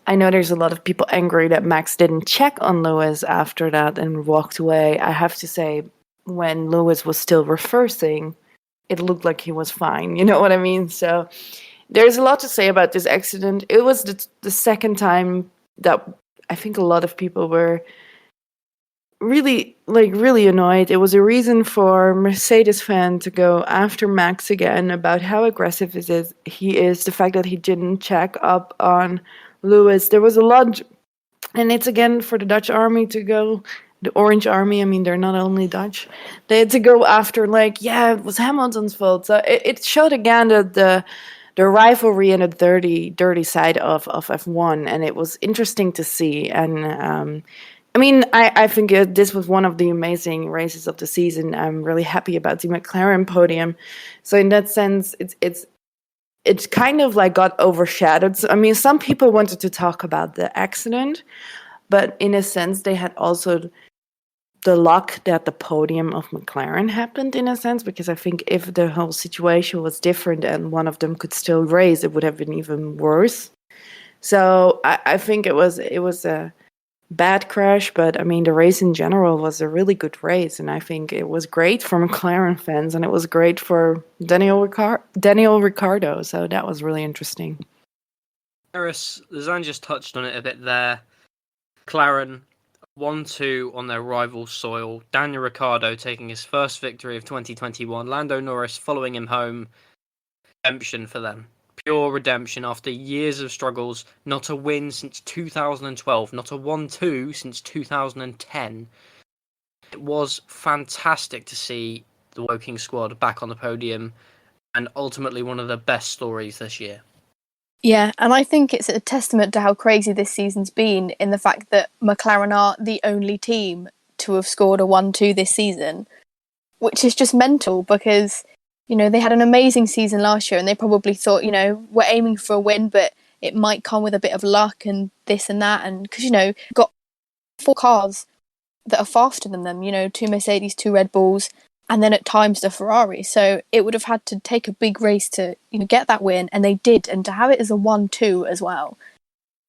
I know there's a lot of people angry that Max didn't check on Lewis after that and walked away. I have to say, when Lewis was still reversing, it looked like he was fine. You know what I mean? So there's a lot to say about this accident. It was the second time that I think a lot of people were really annoyed. It was a reason for Mercedes fan to go after Max again about how aggressive he is. The fact that he didn't check up on Lewis. There was a lot, and it's again for the Dutch army to go, the Orange Army. I mean, they're not only Dutch. They had to go after, it was Hamilton's fault. So it showed again that the rivalry and the dirty side of F1, and it was interesting to see. And I think this was one of the amazing races of the season. I'm really happy about the McLaren podium. So in that sense, it's kind of got overshadowed. So, some people wanted to talk about the accident, but in a sense, they had also the luck that the podium of McLaren happened, in a sense, because I think if the whole situation was different and one of them could still race, it would have been even worse. So I think it was a bad crash, but the race in general was a really good race, and I think it was great for McLaren fans, and it was great for Daniel Ricciardo. So that was really interesting. Merisse, Lisanne just touched on it a bit there. McLaren 1-2 on their rival soil. Daniel Ricciardo taking his first victory of 2021. Lando Norris following him home. Redemption for them. Pure redemption after years of struggles. Not a win since 2012. Not a 1-2 since 2010. It was fantastic to see the Woking squad back on the podium, and ultimately one of the best stories this year. Yeah, and I think it's a testament to how crazy this season's been in the fact that McLaren are the only team to have scored a 1-2 this season, which is just mental because, you know, they had an amazing season last year and they probably thought, you know, we're aiming for a win, but it might come with a bit of luck and this and that. And because, you know, got 4 cars that are faster than them, you know, 2 Mercedes, 2 Red Bulls, and then at times the Ferrari. So it would have had to take a big race to, you know, get that win, and they did. And to have it as a 1-2 as well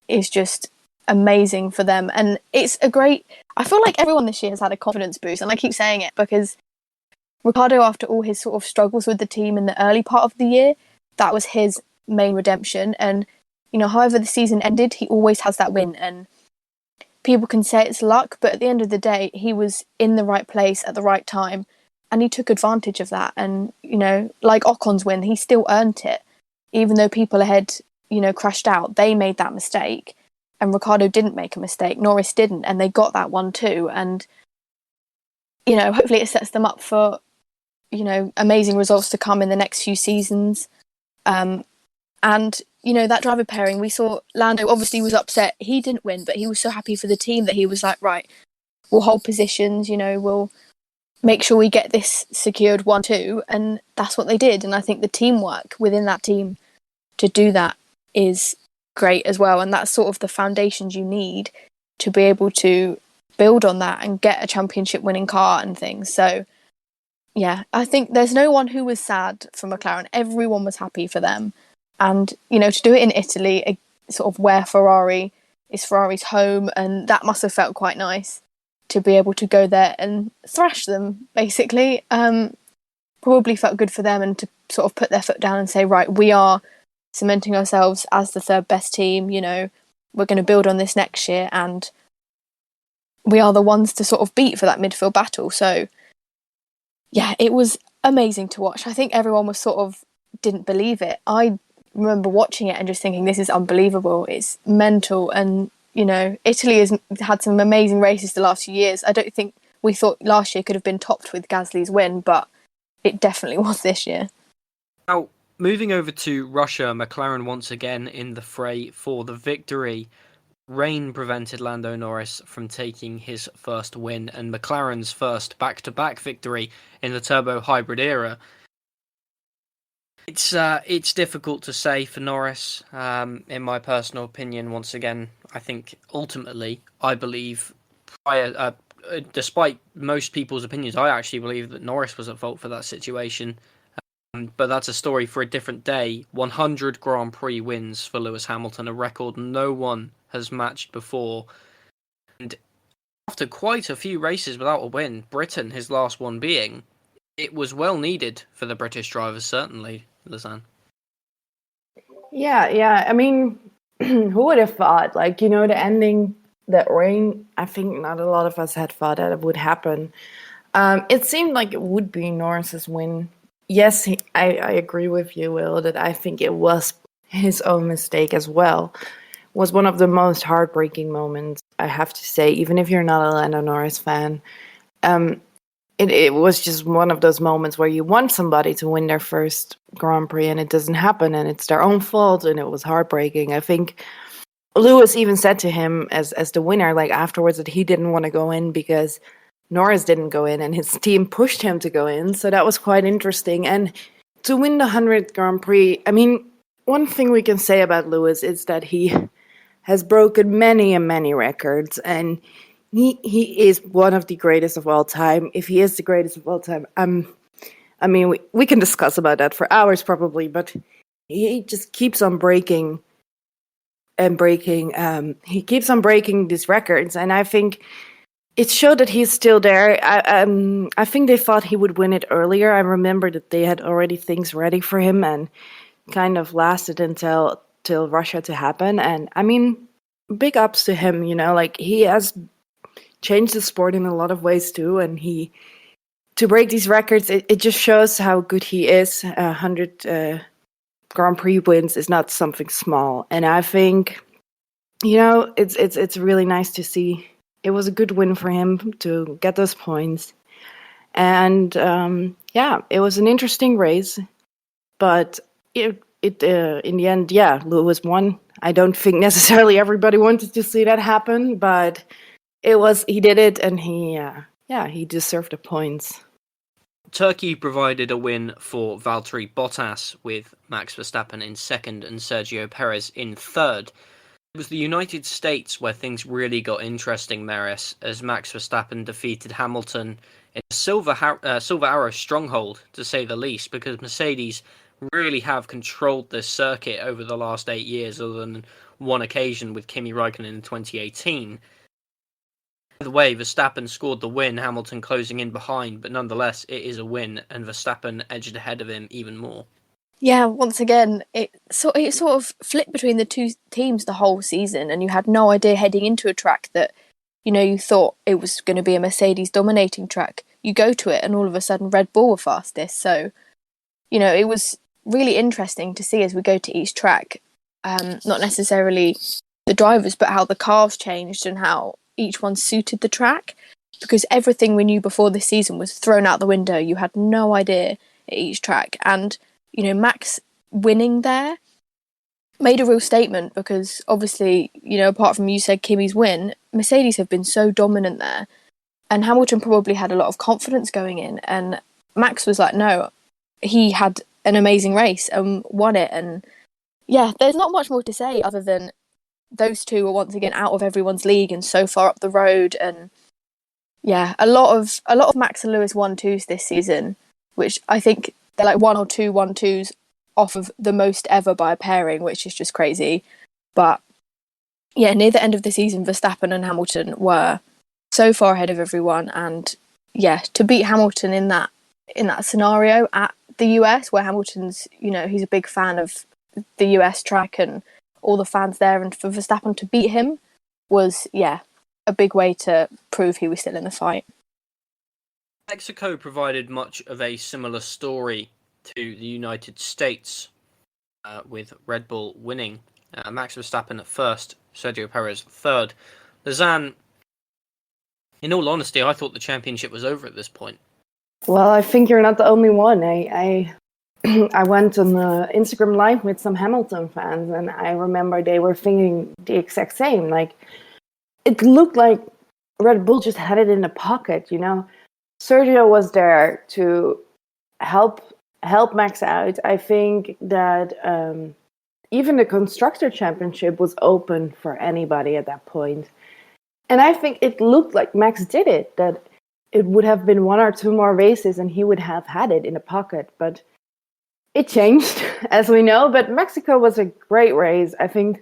is just amazing for them. And it's a great... I feel like everyone this year has had a confidence boost, and I keep saying it because Ricciardo, after all his sort of struggles with the team in the early part of the year, that was his main redemption. And, you know, however the season ended, he always has that win. And people can say it's luck, but at the end of the day, he was in the right place at the right time. And he took advantage of that. And, you know, like Ocon's win, he still earned it. Even though people ahead, you know, crashed out, they made that mistake. And Ricciardo didn't make a mistake. Norris didn't. And they got that 1-2. And, you know, hopefully it sets them up for, you know, amazing results to come in the next few seasons. And, you know, that driver pairing, we saw Lando obviously was upset. He didn't win, but he was so happy for the team that he was like, right, we'll hold positions, you know, we'll make sure we get this secured 1-2, and that's what they did. And I think the teamwork within that team to do that is great as well, and that's sort of the foundations you need to be able to build on that and get a championship winning car and things. So yeah, I think there's no one who was sad for McLaren. Everyone was happy for them. And, you know, to do it in Italy, sort of where Ferrari is Ferrari's home, and that must have felt quite nice to be able to go there and thrash them, basically. Probably felt good for them, and to sort of put their foot down and say, right, we are cementing ourselves as the 3rd best team, you know, we're going to build on this next year, and we are the ones to sort of beat for that midfield battle. So yeah, it was amazing to watch. I think everyone was sort of didn't believe it. I remember watching it and just thinking, this is unbelievable. It's mental. And, you know, Italy has had some amazing races the last few years. I don't think we thought last year could have been topped with Gasly's win, but it definitely was this year. Now, moving over to Russia, McLaren once again in the fray for the victory. Rain prevented Lando Norris from taking his first win, and McLaren's first back-to-back victory in the turbo hybrid era. It's difficult to say for Norris. In my personal opinion, once again, I think ultimately, I believe, despite most people's opinions, I actually believe that Norris was at fault for that situation. But that's a story for a different day. 100 Grand Prix wins for Lewis Hamilton, a record no one has matched before. And after quite a few races without a win, Britain, his last one being, it was well needed for the British drivers, certainly, Lisanne. Yeah. I mean, who would have thought? Like, you know, the ending, that rain, I think not a lot of us had thought that it would happen. It seemed like it would be Norris's win. Yes, I agree with you, Will, that I think it was his own mistake as well. It was one of the most heartbreaking moments, I have to say, even if you're not a Lando Norris fan. It was just one of those moments where you want somebody to win their first Grand Prix and it doesn't happen, and it's their own fault, and it was heartbreaking. I think Lewis even said to him as the winner, like afterwards, that he didn't want to go in because Norris didn't go in and his team pushed him to go in. So that was quite interesting. And to win the 100th Grand Prix, I mean, one thing we can say about Lewis is that he has broken many and many records, and he is one of the greatest of all time. If he is the greatest of all time, I mean, we can discuss about that for hours probably, but he just keeps on breaking and breaking. He keeps on breaking these records, and I think it showed that he's still there. I think they thought he would win it earlier. I remember that they had already things ready for him, and kind of lasted until Russia to happen. And I mean, big ups to him. You know, like he has changed the sport in a lot of ways too, and to break these records, it just shows how good he is. 100 Grand Prix wins is not something small. And I think, it's really nice to see. It was a good win for him to get those points. And it was an interesting race. But it in the end, Lewis won. I don't think necessarily everybody wanted to see that happen, but he did it, and he deserved the points. Turkey provided a win for Valtteri Bottas with Max Verstappen in second and Sergio Perez in third. It was the United States where things really got interesting, Merisse, as Max Verstappen defeated Hamilton in a Silver Arrow stronghold, to say the least, because Mercedes really have controlled this circuit over the last 8 years, other than one occasion with Kimi Räikkönen in 2018. By the way, Verstappen scored the win, Hamilton closing in behind, but nonetheless, it is a win, and Verstappen edged ahead of him even more. Yeah, once again, it sort of flipped between the two teams the whole season, and you had no idea heading into a track that, you thought it was going to be a Mercedes dominating track. You go to it, and all of a sudden, Red Bull were fastest. So, it was really interesting to see as we go to each track, not necessarily the drivers, but how the cars changed and how each one suited the track, because everything we knew before this season was thrown out the window. You had no idea at each track, and Max winning there made a real statement, because obviously, apart from you said Kimi's win, Mercedes have been so dominant there, and Hamilton probably had a lot of confidence going in, and Max was like, no, he had an amazing race and won it. And yeah, there's not much more to say other than those two are once again out of everyone's league and so far up the road. And yeah, a lot of Max and Lewis 1-2s this season, which I think they're like 1 or 2 1-2s off of the most ever by a pairing, which is just crazy. But yeah, near the end of the season, Verstappen and Hamilton were so far ahead of everyone, and yeah, to beat Hamilton in that scenario at the US, where Hamilton's, he's a big fan of the US track and all the fans there, and for Verstappen to beat him was, a big way to prove he was still in the fight. Mexico provided much of a similar story to the United States, with Red Bull winning. Max Verstappen at first, Sergio Perez third. Lisanne, in all honesty, I thought the championship was over at this point. Well, I think you're not the only one. I went on the Instagram Live with some Hamilton fans, and I remember they were thinking the exact same. Like, it looked like Red Bull just had it in the pocket, Sergio was there to help Max out. I think that even the Constructor Championship was open for anybody at that point. And I think it looked like Max did it, that it would have been 1 or 2 more races and he would have had it in the pocket. But it changed, as we know. But Mexico was a great race. I think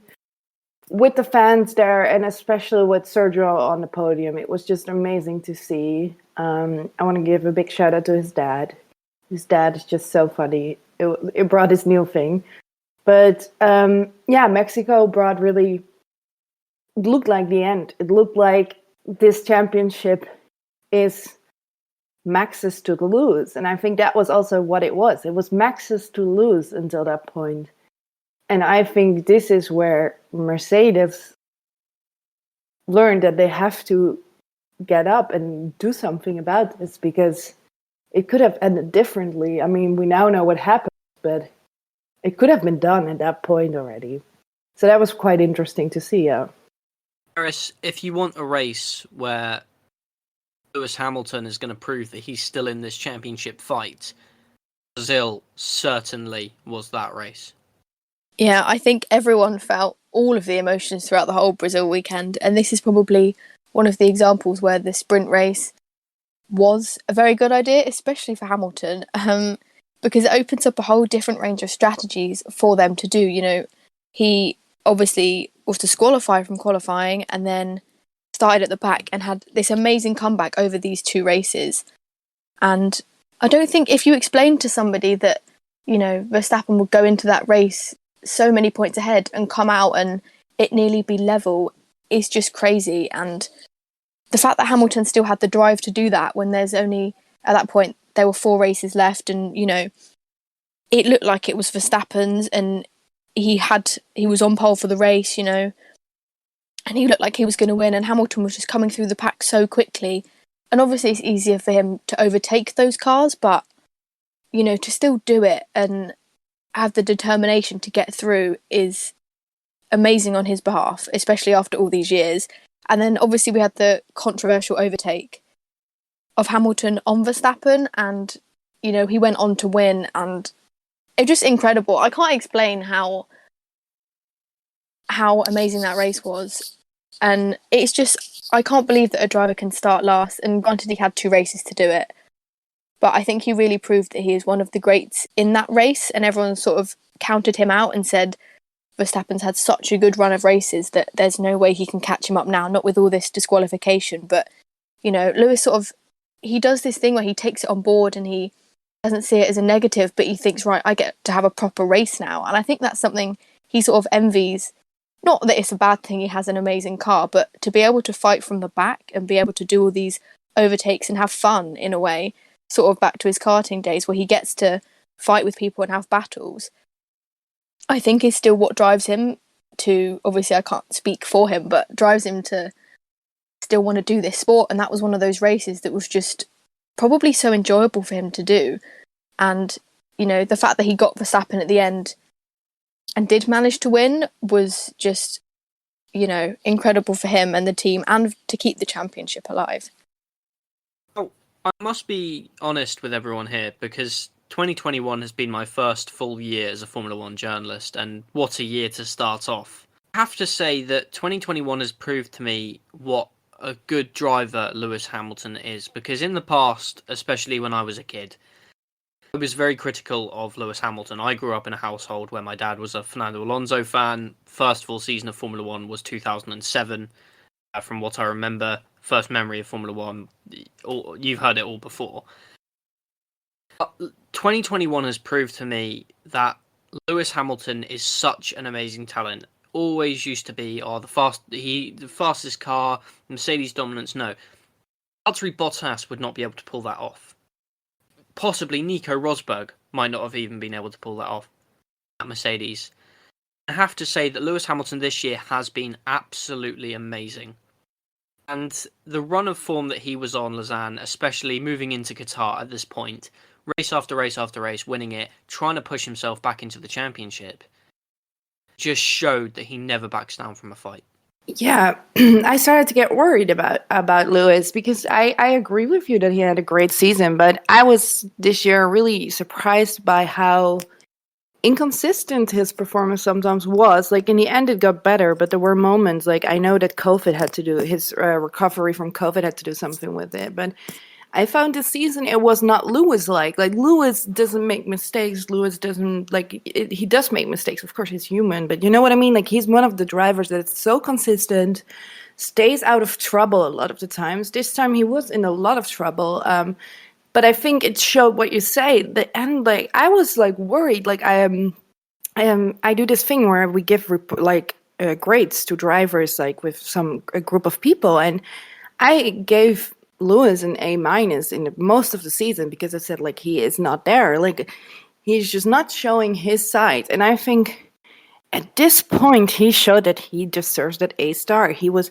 with the fans there, and especially with Sergio on the podium, it was just amazing to see. I want to give a big shout out to his dad. His dad is just so funny. It brought his new thing. But Mexico brought really, it looked like the end. It looked like this championship is Max's to lose. And I think that was also what it was. It was Max's to lose until that point. And I think this is where Mercedes learned that they have to get up and do something about this, because it could have ended differently. I mean, we now know what happened, but it could have been done at that point already. So that was quite interesting to see. Merisse, if you want a race where Lewis Hamilton is going to prove that he's still in this championship fight, Brazil certainly was that race. Yeah, I think everyone felt all of the emotions throughout the whole Brazil weekend, and this is probably one of the examples where the sprint race was a very good idea, especially for Hamilton, because it opens up a whole different range of strategies for them to do. He obviously was disqualified from qualifying and then started at the back and had this amazing comeback over these 2 races. And I don't think if you explained to somebody that, Verstappen would go into that race so many points ahead and come out and it nearly be level is just crazy. And the fact that Hamilton still had the drive to do that when there's only, at that point, there were 4 races left, and, it looked like it was Verstappen's, and he was on pole for the race, and he looked like he was going to win, and Hamilton was just coming through the pack so quickly. And obviously it's easier for him to overtake those cars, but, to still do it and have the determination to get through is amazing on his behalf, especially after all these years. And then obviously we had the controversial overtake of Hamilton on Verstappen, and, he went on to win, and it was just incredible. I can't explain how amazing that race was. And it's just, I can't believe that a driver can start last, and granted he had 2 races to do it, but I think he really proved that he is one of the greats in that race, and everyone sort of counted him out and said Verstappen's had such a good run of races that there's no way he can catch him up now, not with all this disqualification. But, Lewis he does this thing where he takes it on board and he doesn't see it as a negative, but he thinks, right, I get to have a proper race now. And I think that's something he sort of envies. Not that it's a bad thing he has an amazing car, but to be able to fight from the back and be able to do all these overtakes and have fun in a way, sort of back to his karting days where he gets to fight with people and have battles, I think is still what drives him to, obviously I can't speak for him, but drives him to still want to do this sport. And that was one of those races that was just probably so enjoyable for him to do. And, the fact that he got Verstappen at the end and did manage to win was just, incredible for him and the team, and to keep the championship alive. Oh, I must be honest with everyone here, because 2021 has been my first full year as a Formula One journalist, and what a year to start off. I have to say that 2021 has proved to me what a good driver Lewis Hamilton is, because in the past, especially when I was a kid, I was very critical of Lewis Hamilton. I grew up in a household where my dad was a Fernando Alonso fan. First full season of Formula One was 2007. From what I remember, first memory of Formula One, you've heard it all before. 2021 has proved to me that Lewis Hamilton is such an amazing talent. Always used to be, the fastest car, Mercedes dominance. No, Valtteri Bottas would not be able to pull that off. Possibly Nico Rosberg might not have even been able to pull that off at Mercedes. I have to say that Lewis Hamilton this year has been absolutely amazing. And the run of form that he was on, Lisanne, especially moving into Qatar at this point, race after race after race, winning it, trying to push himself back into the championship, just showed that he never backs down from a fight. Yeah, I started to get worried about Lewis, because I agree with you that he had a great season, but I was this year really surprised by how inconsistent his performance sometimes was. Like, in the end it got better, but there were moments, like, I know that COVID had to do, his recovery from COVID had to do something with it, but I found this season it was not Lewis-like. Like, Lewis doesn't make mistakes. Lewis doesn't, he does make mistakes. Of course, he's human, but you know what I mean? Like, he's one of the drivers that's so consistent, stays out of trouble a lot of the times. This time he was in a lot of trouble. But I think it showed what you say. The end, like, I was, like, worried. Like, I do this thing where we give, grades to drivers, like, with a group of people. And I gave Lewis an A- in most of the season, because I said, like, he is not there. Like, he's just not showing his side. And I think at this point he showed that he deserves that A-star. He was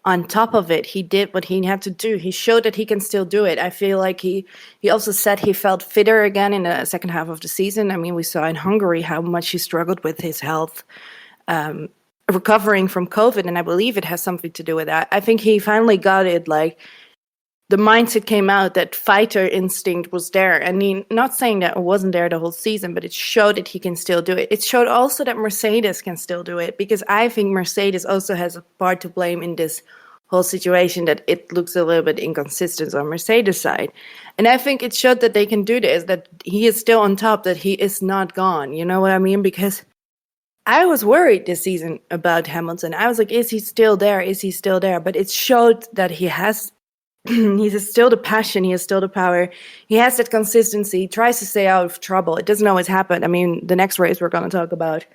on top of it. He did what he had to do. He showed that he can still do it. I feel like he also said he felt fitter again in the second half of the season. I mean, we saw in Hungary how much he struggled with his health, recovering from COVID, and I believe it has something to do with that. I think he finally got it, like, the mindset came out, that fighter instinct was there. I mean, not saying that it wasn't there the whole season, but it showed that he can still do it. It showed also that Mercedes can still do it, because I think Mercedes also has a part to blame in this whole situation, that it looks a little bit inconsistent on Mercedes' side. And I think it showed that they can do this, that he is still on top, that he is not gone. You know what I mean? Because I was worried this season about Hamilton. I was like, is he still there? Is he still there? But it showed that he has he has still the passion, he has still the power, he has that consistency, he tries to stay out of trouble. It doesn't always happen. I mean, the next race we're going to talk about,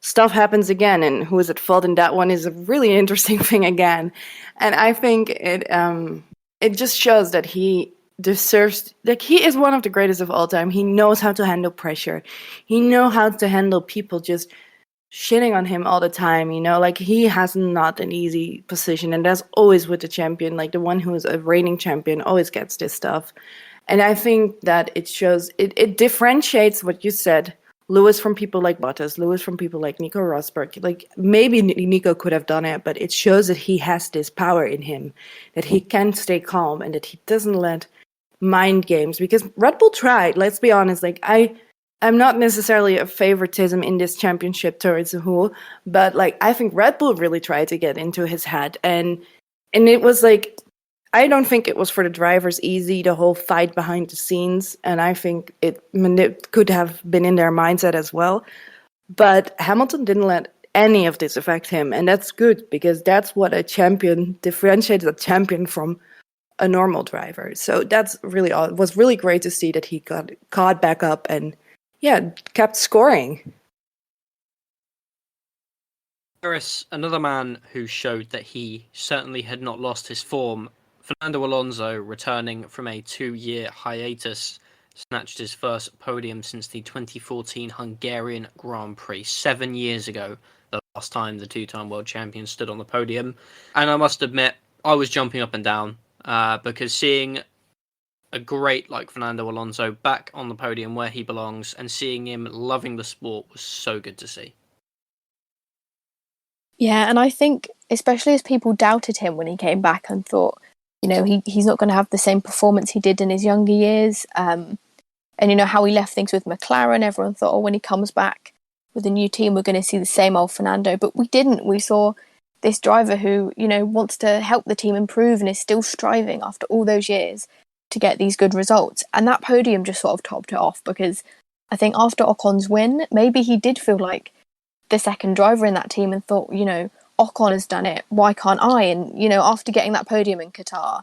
stuff happens again, and who is at fault in that one is a really interesting thing again. And I think it just shows that he deserves, like, he is one of the greatest of all time. He knows how to handle pressure. He knows how to handle people just shitting on him all the time, like he has not an easy position, and that's always with the champion, like the one who is a reigning champion always gets this stuff. And I think that it shows, it differentiates what you said, Lewis from people like Bottas, Lewis from people like Nico Rosberg. Like maybe Nico could have done it, but it shows that he has this power in him, that he can stay calm and that he doesn't let mind games, because Red Bull tried, let's be honest, like I'm not necessarily a favoritism in this championship towards who, but like I think Red Bull really tried to get into his head, and it was like, I don't think it was for the drivers easy, the whole fight behind the scenes, and I think it could have been in their mindset as well. But Hamilton didn't let any of this affect him, and that's good, because that's what a champion differentiates a champion from a normal driver. So that's really all. It was really great to see that he got caught back up and kept scoring. Merisse, another man who showed that he certainly had not lost his form. Fernando Alonso, returning from a 2-year hiatus, snatched his first podium since the 2014 Hungarian Grand Prix, 7 years ago, the last time the two-time world champion stood on the podium. And I must admit, I was jumping up and down because seeing a great like Fernando Alonso back on the podium where he belongs and seeing him loving the sport was so good to see. Yeah, and I think especially as people doubted him when he came back and thought, he's not going to have the same performance he did in his younger years. And how he left things with McLaren, everyone thought, when he comes back with a new team, we're going to see the same old Fernando. But we didn't. We saw this driver who, wants to help the team improve and is still striving after all those years to get these good results. And that podium just sort of topped it off, because I think after Ocon's win, maybe he did feel like the second driver in that team and thought, Ocon has done it, why can't I? And, after getting that podium in Qatar,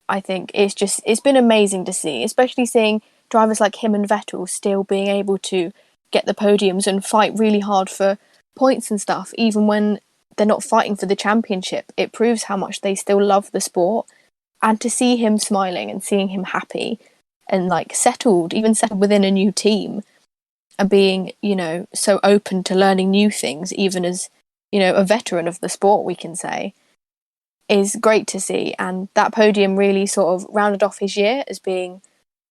I think it's been amazing to see, especially seeing drivers like him and Vettel still being able to get the podiums and fight really hard for points and stuff, even when they're not fighting for the championship. It proves how much they still love the sport. And to see him smiling and seeing him happy and like settled within a new team and being, so open to learning new things, even as, a veteran of the sport, we can say, is great to see. And that podium really sort of rounded off his year as being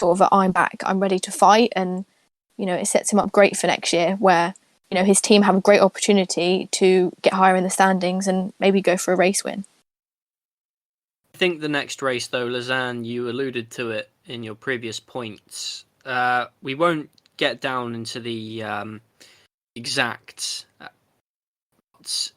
sort of a, I'm back, I'm ready to fight. And, it sets him up great for next year where, his team have a great opportunity to get higher in the standings and maybe go for a race win. I think the next race, though, Lisanne, you alluded to it in your previous points. We won't get down into the exact. To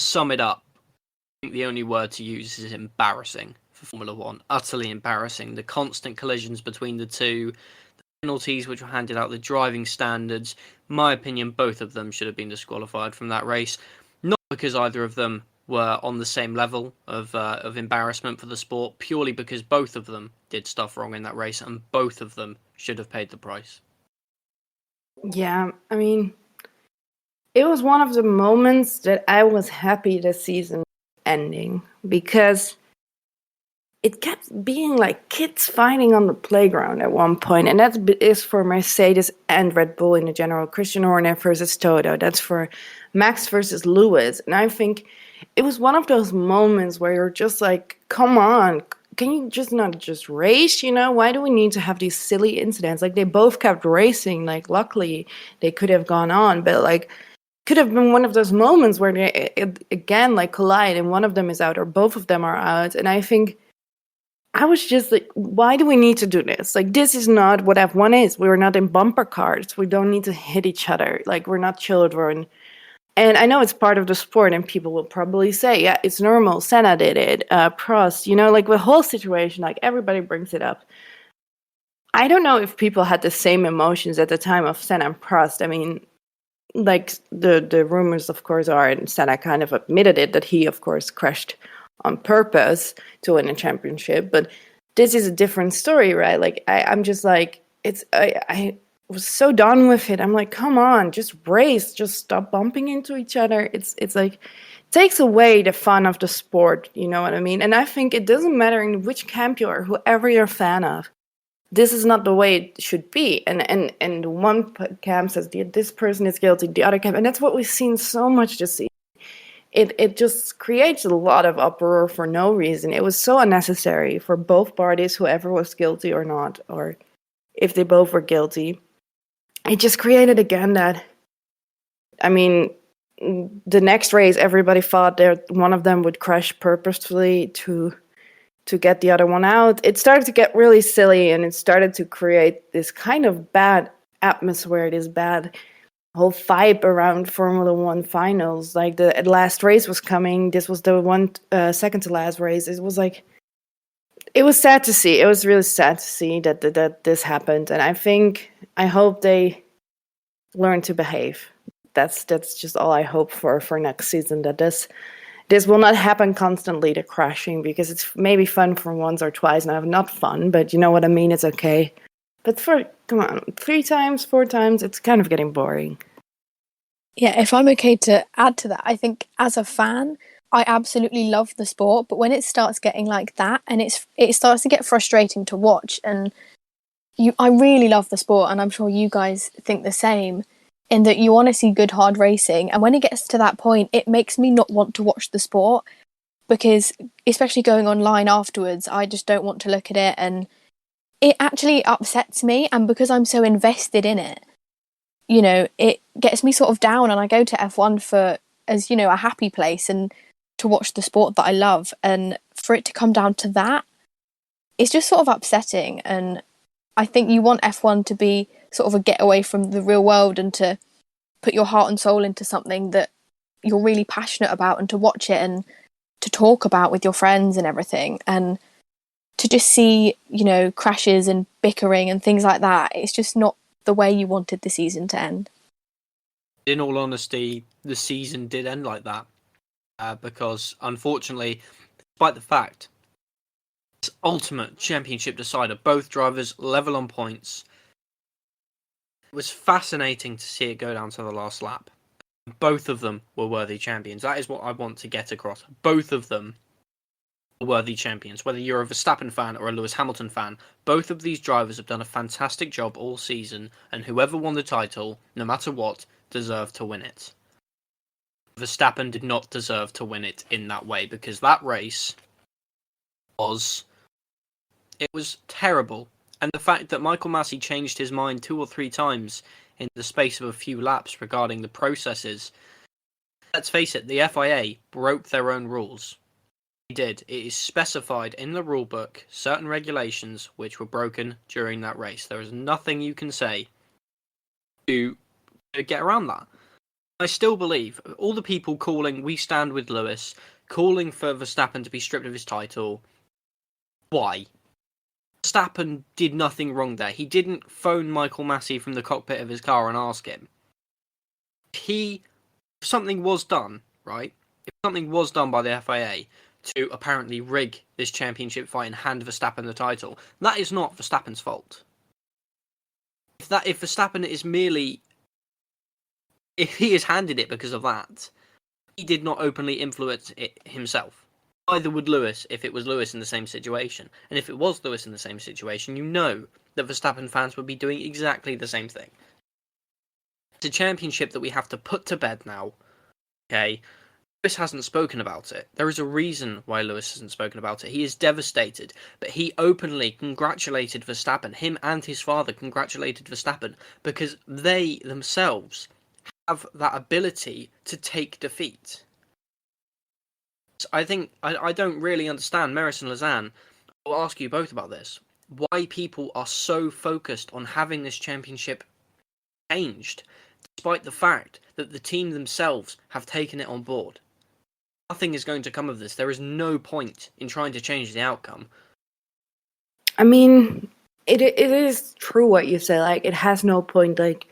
sum it up, I think the only word to use is embarrassing for Formula One. Utterly embarrassing. The constant collisions between the two, the penalties which were handed out, the driving standards. In my opinion, both of them should have been disqualified from that race. Not because either of them were on the same level of embarrassment for the sport, purely because both of them did stuff wrong in that race and both of them should have paid the price. Yeah, I mean, it was one of the moments that I was happy the season ending, because it kept being like kids fighting on the playground at one point, and that is for Mercedes and Red Bull in the general. Christian Horner versus Toto, that's for Max versus Lewis. And I think it was one of those moments where you're just like, come on, can you just not just race, Why do we need to have these silly incidents? Like, they both kept racing, like, luckily they could have gone on, but like, could have been one of those moments where they again like collide and one of them is out or both of them are out. And I think I was just like, why do we need to do this? Like, this is not what F1 is. We're not in bumper cars. We don't need to hit each other. Like, we're not children. And I know it's part of the sport, and people will probably say, yeah, it's normal. Senna did it. Prost, like the whole situation, like everybody brings it up. I don't know if people had the same emotions at the time of Senna and Prost. I mean, like the rumors, of course, are, and Senna kind of admitted it, that he, of course, crashed on purpose to win a championship. But this is a different story, right? Like, I'm just like, I was so done with it. I'm like, come on, just race, just stop bumping into each other. It's like, takes away the fun of the sport, you know what I mean? And I think it doesn't matter in which camp you are, whoever you're a fan of. This is not the way it should be. And one camp says this person is guilty, the other camp, and that's what we've seen so much this season. It just creates a lot of uproar for no reason. It was so unnecessary for both parties, whoever was guilty or not, or if they both were guilty. It just created again that, I mean, the next race, everybody thought that one of them would crash purposefully to get the other one out. It started to get really silly, and it started to create this kind of bad atmosphere, this bad whole vibe around Formula One finals. Like the last race was coming. This was the one second to last race. It was like, it was sad to see. It was really sad to see that this happened. And I hope they learn to behave. That's just all I hope for next season, that this will not happen constantly, the crashing, because it's maybe fun for once or twice. Now, not fun, but you know what I mean? It's okay. But come on, 3 times, 4 times, it's kind of getting boring. Yeah, if I'm okay to add to that, I think as a fan, I absolutely love the sport, but when it starts getting like that, and it starts to get frustrating to watch, and I really love the sport, and I'm sure you guys think the same, in that you want to see good hard racing, and when it gets to that point, it makes me not want to watch the sport, because especially going online afterwards, I just don't want to look at it, and it actually upsets me, and because I'm so invested in it, you know, it gets me sort of down, and I go to F1 for, as you know, a happy place and to watch the sport that I love, and for it to come down to that, it's just sort of upsetting. And I think you want F1 to be sort of a getaway from the real world, and to put your heart and soul into something that you're really passionate about, and to watch it and to talk about with your friends and everything, and to just see, you know, crashes and bickering and things like that, it's just not the way you wanted the season to end. In all honesty, the season did end like that, because unfortunately, despite the fact it's ultimate championship decider, both drivers level on points, it was fascinating to see it go down to the last lap. Both of them were worthy champions. That is what I want to get across. Both of them were worthy champions. Whether you're a Verstappen fan or a Lewis Hamilton fan, both of these drivers have done a fantastic job all season, and whoever won the title, no matter what, deserved to win it. Verstappen did not deserve to win it in that way, because that race was terrible. And the fact that Michael Massey changed his mind 2 or 3 times in the space of a few laps regarding the processes, let's face it, the FIA broke their own rules. They did. It is specified in the rulebook certain regulations which were broken during that race. There is nothing you can say to get around that. I still believe all the people calling "we stand with Lewis," calling for Verstappen to be stripped of his title. Why? Verstappen did nothing wrong there. He didn't phone Michael Massey from the cockpit of his car and ask him. If something was done, right? If something was done by the FIA to apparently rig this championship fight and hand Verstappen the title, that is not Verstappen's fault. If Verstappen is merely, if he is handed it because of that, he did not openly influence it himself. Neither would Lewis if it was Lewis in the same situation. And if it was Lewis in the same situation, you know that Verstappen fans would be doing exactly the same thing. It's a championship that we have to put to bed now. Okay? Lewis hasn't spoken about it. There is a reason why Lewis hasn't spoken about it. He is devastated, but he openly congratulated Verstappen. Him and his father congratulated Verstappen because they themselves have that ability to take defeat. I think I don't really understand, Merisse and Lisanne. I'll ask you both about this. Why people are so focused on having this championship changed, despite the fact that the team themselves have taken it on board. Nothing is going to come of this. There is no point in trying to change the outcome. I mean, it is true what you say. Like, it has no point. Like,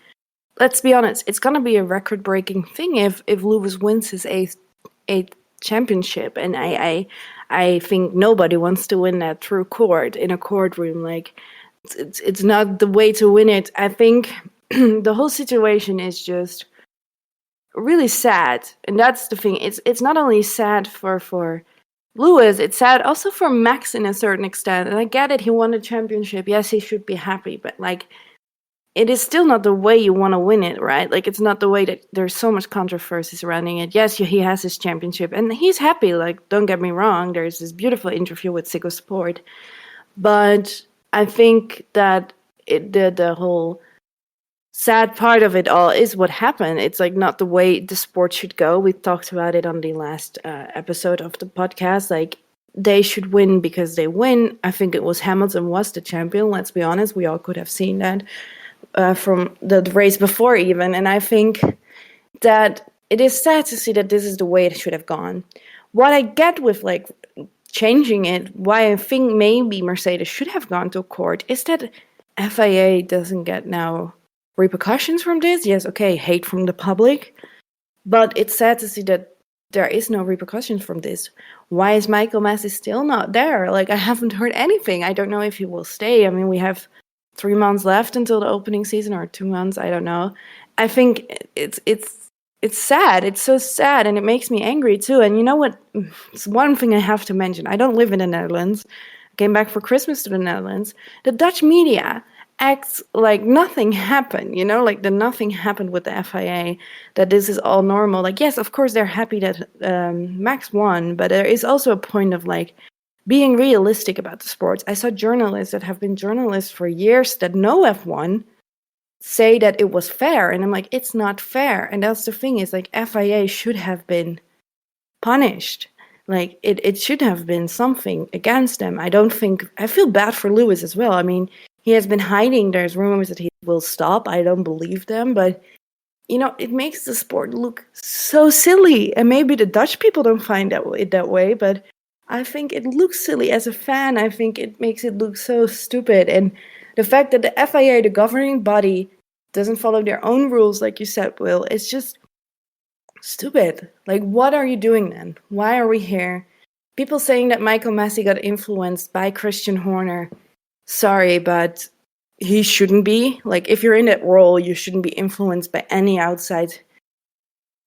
let's be honest. It's gonna be a record-breaking thing if Lewis wins his eighth championship, and I think nobody wants to win that through court in a courtroom. Like, it's not the way to win it. I think the whole situation is just really sad. And that's the thing. It's not only sad for Lewis, it's sad also for Max in a certain extent. And I get it, he won the championship. Yes, he should be happy, but like, it is still not the way you want to win it, right? Like, it's not the way that there's so much controversy surrounding it. Yes, he has his championship, and he's happy. Like, don't get me wrong. There's this beautiful interview with Sicko Sport, but I think that the whole sad part of it all is what happened. It's like not the way the sport should go. We talked about it on the last episode of the podcast. Like, they should win because they win. I think it was Hamilton was the champion. Let's be honest. We all could have seen that. From the race before even, and I think that it is sad to see that this is the way it should have gone. What I get with like changing it, why I think maybe Mercedes should have gone to court, is that FIA doesn't get now repercussions from this. Yes, okay, hate from the public, but it's sad to see that there is no repercussions from this. Why is Michael Masi still not there? Like, I haven't heard anything. I don't know if he will stay. I mean, we have 3 months left until the opening season, or 2 months, I don't know. I think it's sad. It's so sad, and it makes me angry too. And you know what? It's one thing I have to mention. I don't live in the Netherlands. I came back for Christmas to the Netherlands. The Dutch media acts like nothing happened, you know, like nothing happened with the FIA, that this is all normal. Like, yes, of course they're happy that Max won, but there is also a point of like being realistic about the sports. I saw journalists that have been journalists for years that know F1 say that it was fair, and I'm like, it's not fair. And that's the thing, is like FIA should have been punished. Like, it should have been something against them. I feel bad for Lewis as well. I mean, he has been hiding. There's rumors that he will stop. I don't believe them, but you know, it makes the sport look so silly. And maybe the Dutch people don't find it that way, but I think it looks silly as a fan. I think it makes it look so stupid. And the fact that the FIA, the governing body, doesn't follow their own rules, like you said, Will, it's just stupid. Like, what are you doing then? Why are we here? People saying that Michael Masi got influenced by Christian Horner. Sorry, but he shouldn't be. Like, if you're in that role, you shouldn't be influenced by any outside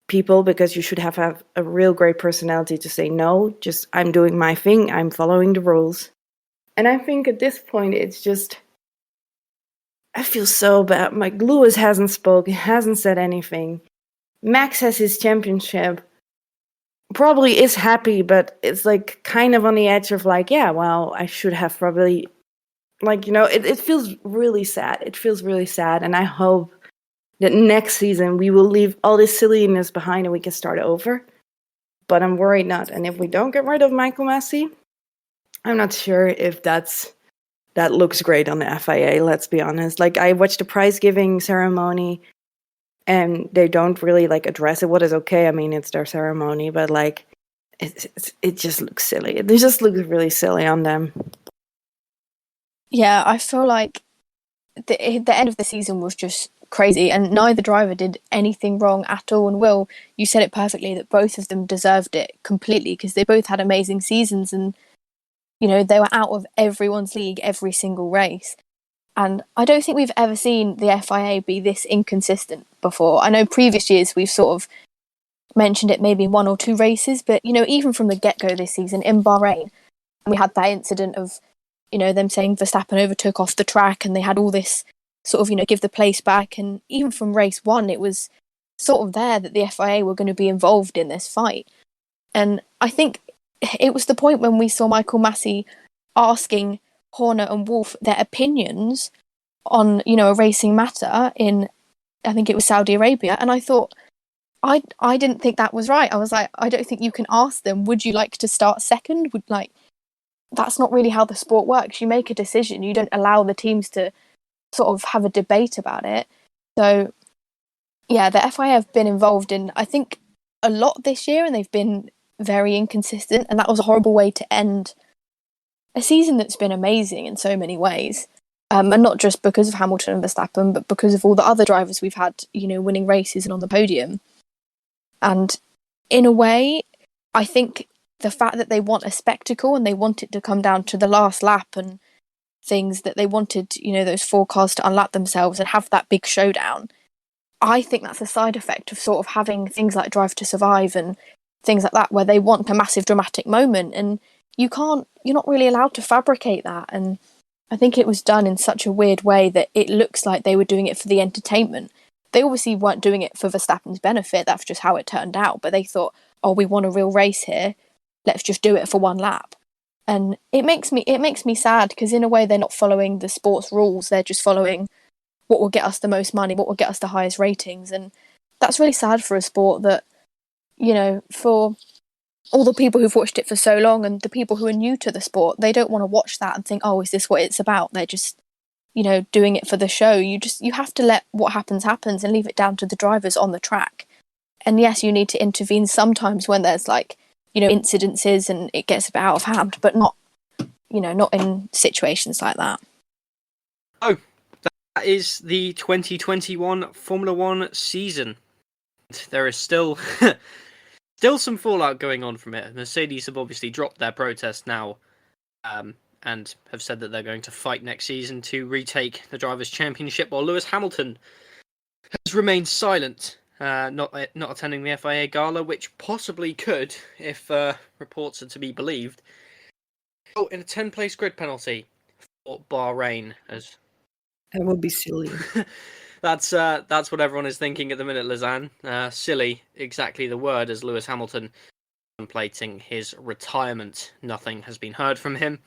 people, because you should have a real great personality to say no, just I'm doing my thing, I'm following the rules. And I think at this point it's just, I feel so bad. Like, Lewis hasn't spoken, hasn't said anything. Max has his championship, probably is happy, but it's like kind of on the edge of like, yeah, well, I should have probably, like, you know, it feels really sad. It feels really sad, and I hope that next season we will leave all this silliness behind and we can start over. But I'm worried not. And if we don't get rid of Michael Masi, I'm not sure if that looks great on the FIA, let's be honest. Like, I watched the prize giving ceremony and they don't really like address it. What is okay? I mean, it's their ceremony, but like it just looks silly. It just looks really silly on them. Yeah, I feel like the end of the season was just crazy, and neither driver did anything wrong at all. And Will, you said it perfectly, that both of them deserved it completely, because they both had amazing seasons, and you know, they were out of everyone's league every single race. And I don't think we've ever seen the FIA be this inconsistent before. I know previous years we've sort of mentioned it maybe in 1 or 2 races, but you know, even from the get-go this season in Bahrain, we had that incident of, you know, them saying Verstappen overtook off the track, and they had all this sort of, you know, give the place back. And even from race 1, it was sort of there that the FIA were going to be involved in this fight. And I think it was the point when we saw Michael Masi asking Horner and Wolff their opinions on, you know, a racing matter in, I think it was Saudi Arabia. And I thought, I didn't think that was right. I was like, I don't think you can ask them, would you like to start second? That's not really how the sport works. You make a decision. You don't allow the teams to sort of have a debate about it. So, yeah, the FIA have been involved in, I think, a lot this year, and they've been very inconsistent. And that was a horrible way to end a season that's been amazing in so many ways. And not just because of Hamilton and Verstappen, but because of all the other drivers we've had, you know, winning races and on the podium. And in a way, I think the fact that they want a spectacle and they want it to come down to the last lap and things, that they wanted, you know, those 4 cars to unlap themselves and have that big showdown, I think that's a side effect of sort of having things like Drive to Survive and things like that, where they want a massive dramatic moment, and you're not really allowed to fabricate that. And I think it was done in such a weird way that it looks like they were doing it for the entertainment. They obviously weren't doing it for Verstappen's benefit. That's just how it turned out. But they thought, oh, we want a real race here. Let's just do it for one lap. And it makes me sad, because in a way they're not following the sport's rules. They're just following what will get us the most money, what will get us the highest ratings. And that's really sad for a sport that, for all the people who've watched it for so long and the people who are new to the sport, they don't want to watch that and think, oh, is this what it's about? They're just, doing it for the show. You have to let what happens and leave it down to the drivers on the track. And yes, you need to intervene sometimes when there's incidences and it gets a bit out of hand, but not in situations like that. Oh, that is the 2021 Formula One season. There is still some fallout going on from it. Mercedes have obviously dropped their protest now, and have said that they're going to fight next season to retake the Drivers' Championship, while Lewis Hamilton has remained silent, not attending the FIA gala, which possibly could, if reports are to be believed, in a 10-place grid penalty for Bahrain. As That would be silly. That's what everyone is thinking at the minute, Lisanne. Silly, exactly the word, as Lewis Hamilton contemplating his retirement. Nothing has been heard from him.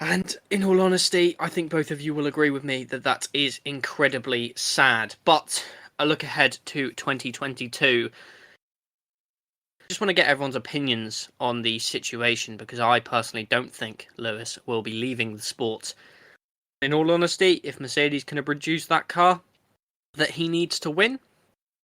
And in all honesty, I think both of you will agree with me that that is incredibly sad. But a look ahead to 2022. I just want to get everyone's opinions on the situation, because I personally don't think Lewis will be leaving the sport. In all honesty, if Mercedes can produce that car that he needs to win,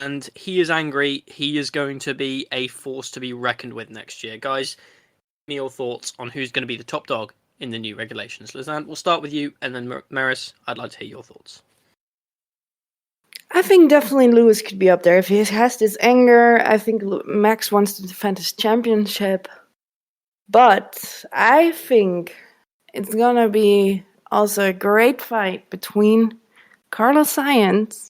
and he is angry, he is going to be a force to be reckoned with next year. Guys, give me your thoughts on who's going to be the top dog in the new regulations. Lisanne, we'll start with you, and then Merisse, I'd like to hear your thoughts. I think definitely Lewis could be up there. If he has this anger, I think Max wants to defend his championship. But I think it's going to be also a great fight between Carlos Sainz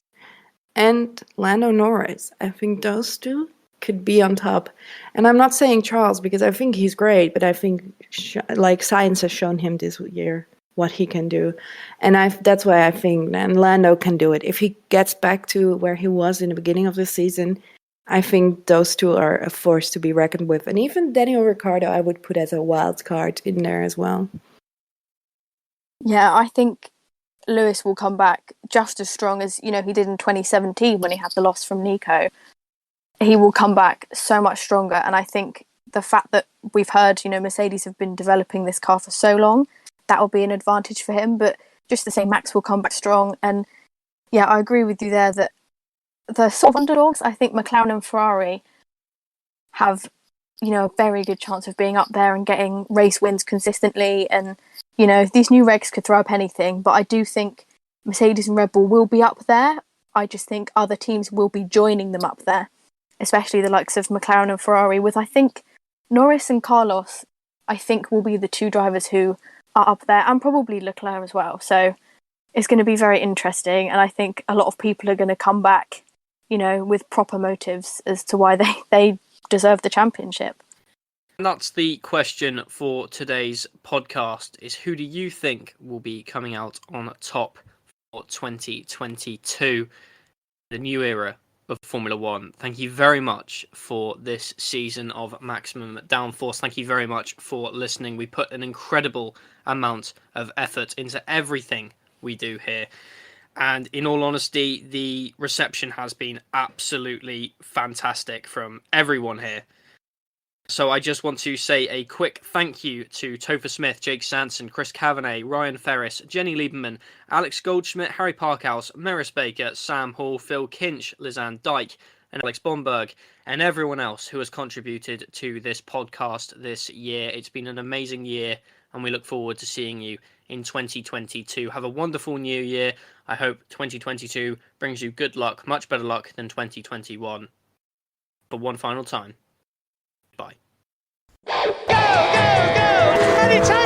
and Lando Norris. I think those two could be on top. And I'm not saying Charles, because I think he's great, but I think Sainz has shown him this year what he can do. And that's why I think Lando can do it. If he gets back to where he was in the beginning of the season, I think those two are a force to be reckoned with. And even Daniel Ricciardo, I would put as a wild card in there as well. Yeah, I think Lewis will come back just as strong as, he did in 2017 when he had the loss from Nico. He will come back so much stronger. And I think the fact that we've heard, Mercedes have been developing this car for so long, that will be an advantage for him. But just the same, Max will come back strong. And yeah, I agree with you there that the sort of underdogs, I think McLaren and Ferrari have, a very good chance of being up there and getting race wins consistently. And, these new regs could throw up anything. But I do think Mercedes and Red Bull will be up there. I just think other teams will be joining them up there, especially the likes of McLaren and Ferrari, with I think Norris and Carlos, I think will be the two drivers who are up there, and probably Leclerc as well. So it's going to be very interesting, and I think a lot of people are going to come back, with proper motives as to why they deserve the championship. And that's the question for today's podcast, is who do you think will be coming out on top for 2022, the new era of Formula One? Thank you very much for this season of Maximum Downforce. Thank you very much for listening. We put an incredible amount of effort into everything we do here. And in all honesty, the reception has been absolutely fantastic from everyone here. So I just want to say a quick thank you to Topher Smith, Jake Sanson, Chris Kavanagh, Ryan Ferris, Jenny Lieberman, Alex Goldschmidt, Harry Parkhouse, Merisse Baker, Sam Hall, Phil Kinch, Lisanne Dijk, and Alex Bomberg, and everyone else who has contributed to this podcast this year. It's been an amazing year, and we look forward to seeing you in 2022. Have a wonderful new year. I hope 2022 brings you good luck, much better luck than 2021. For one final time. Bye. Go, go, go! Anytime!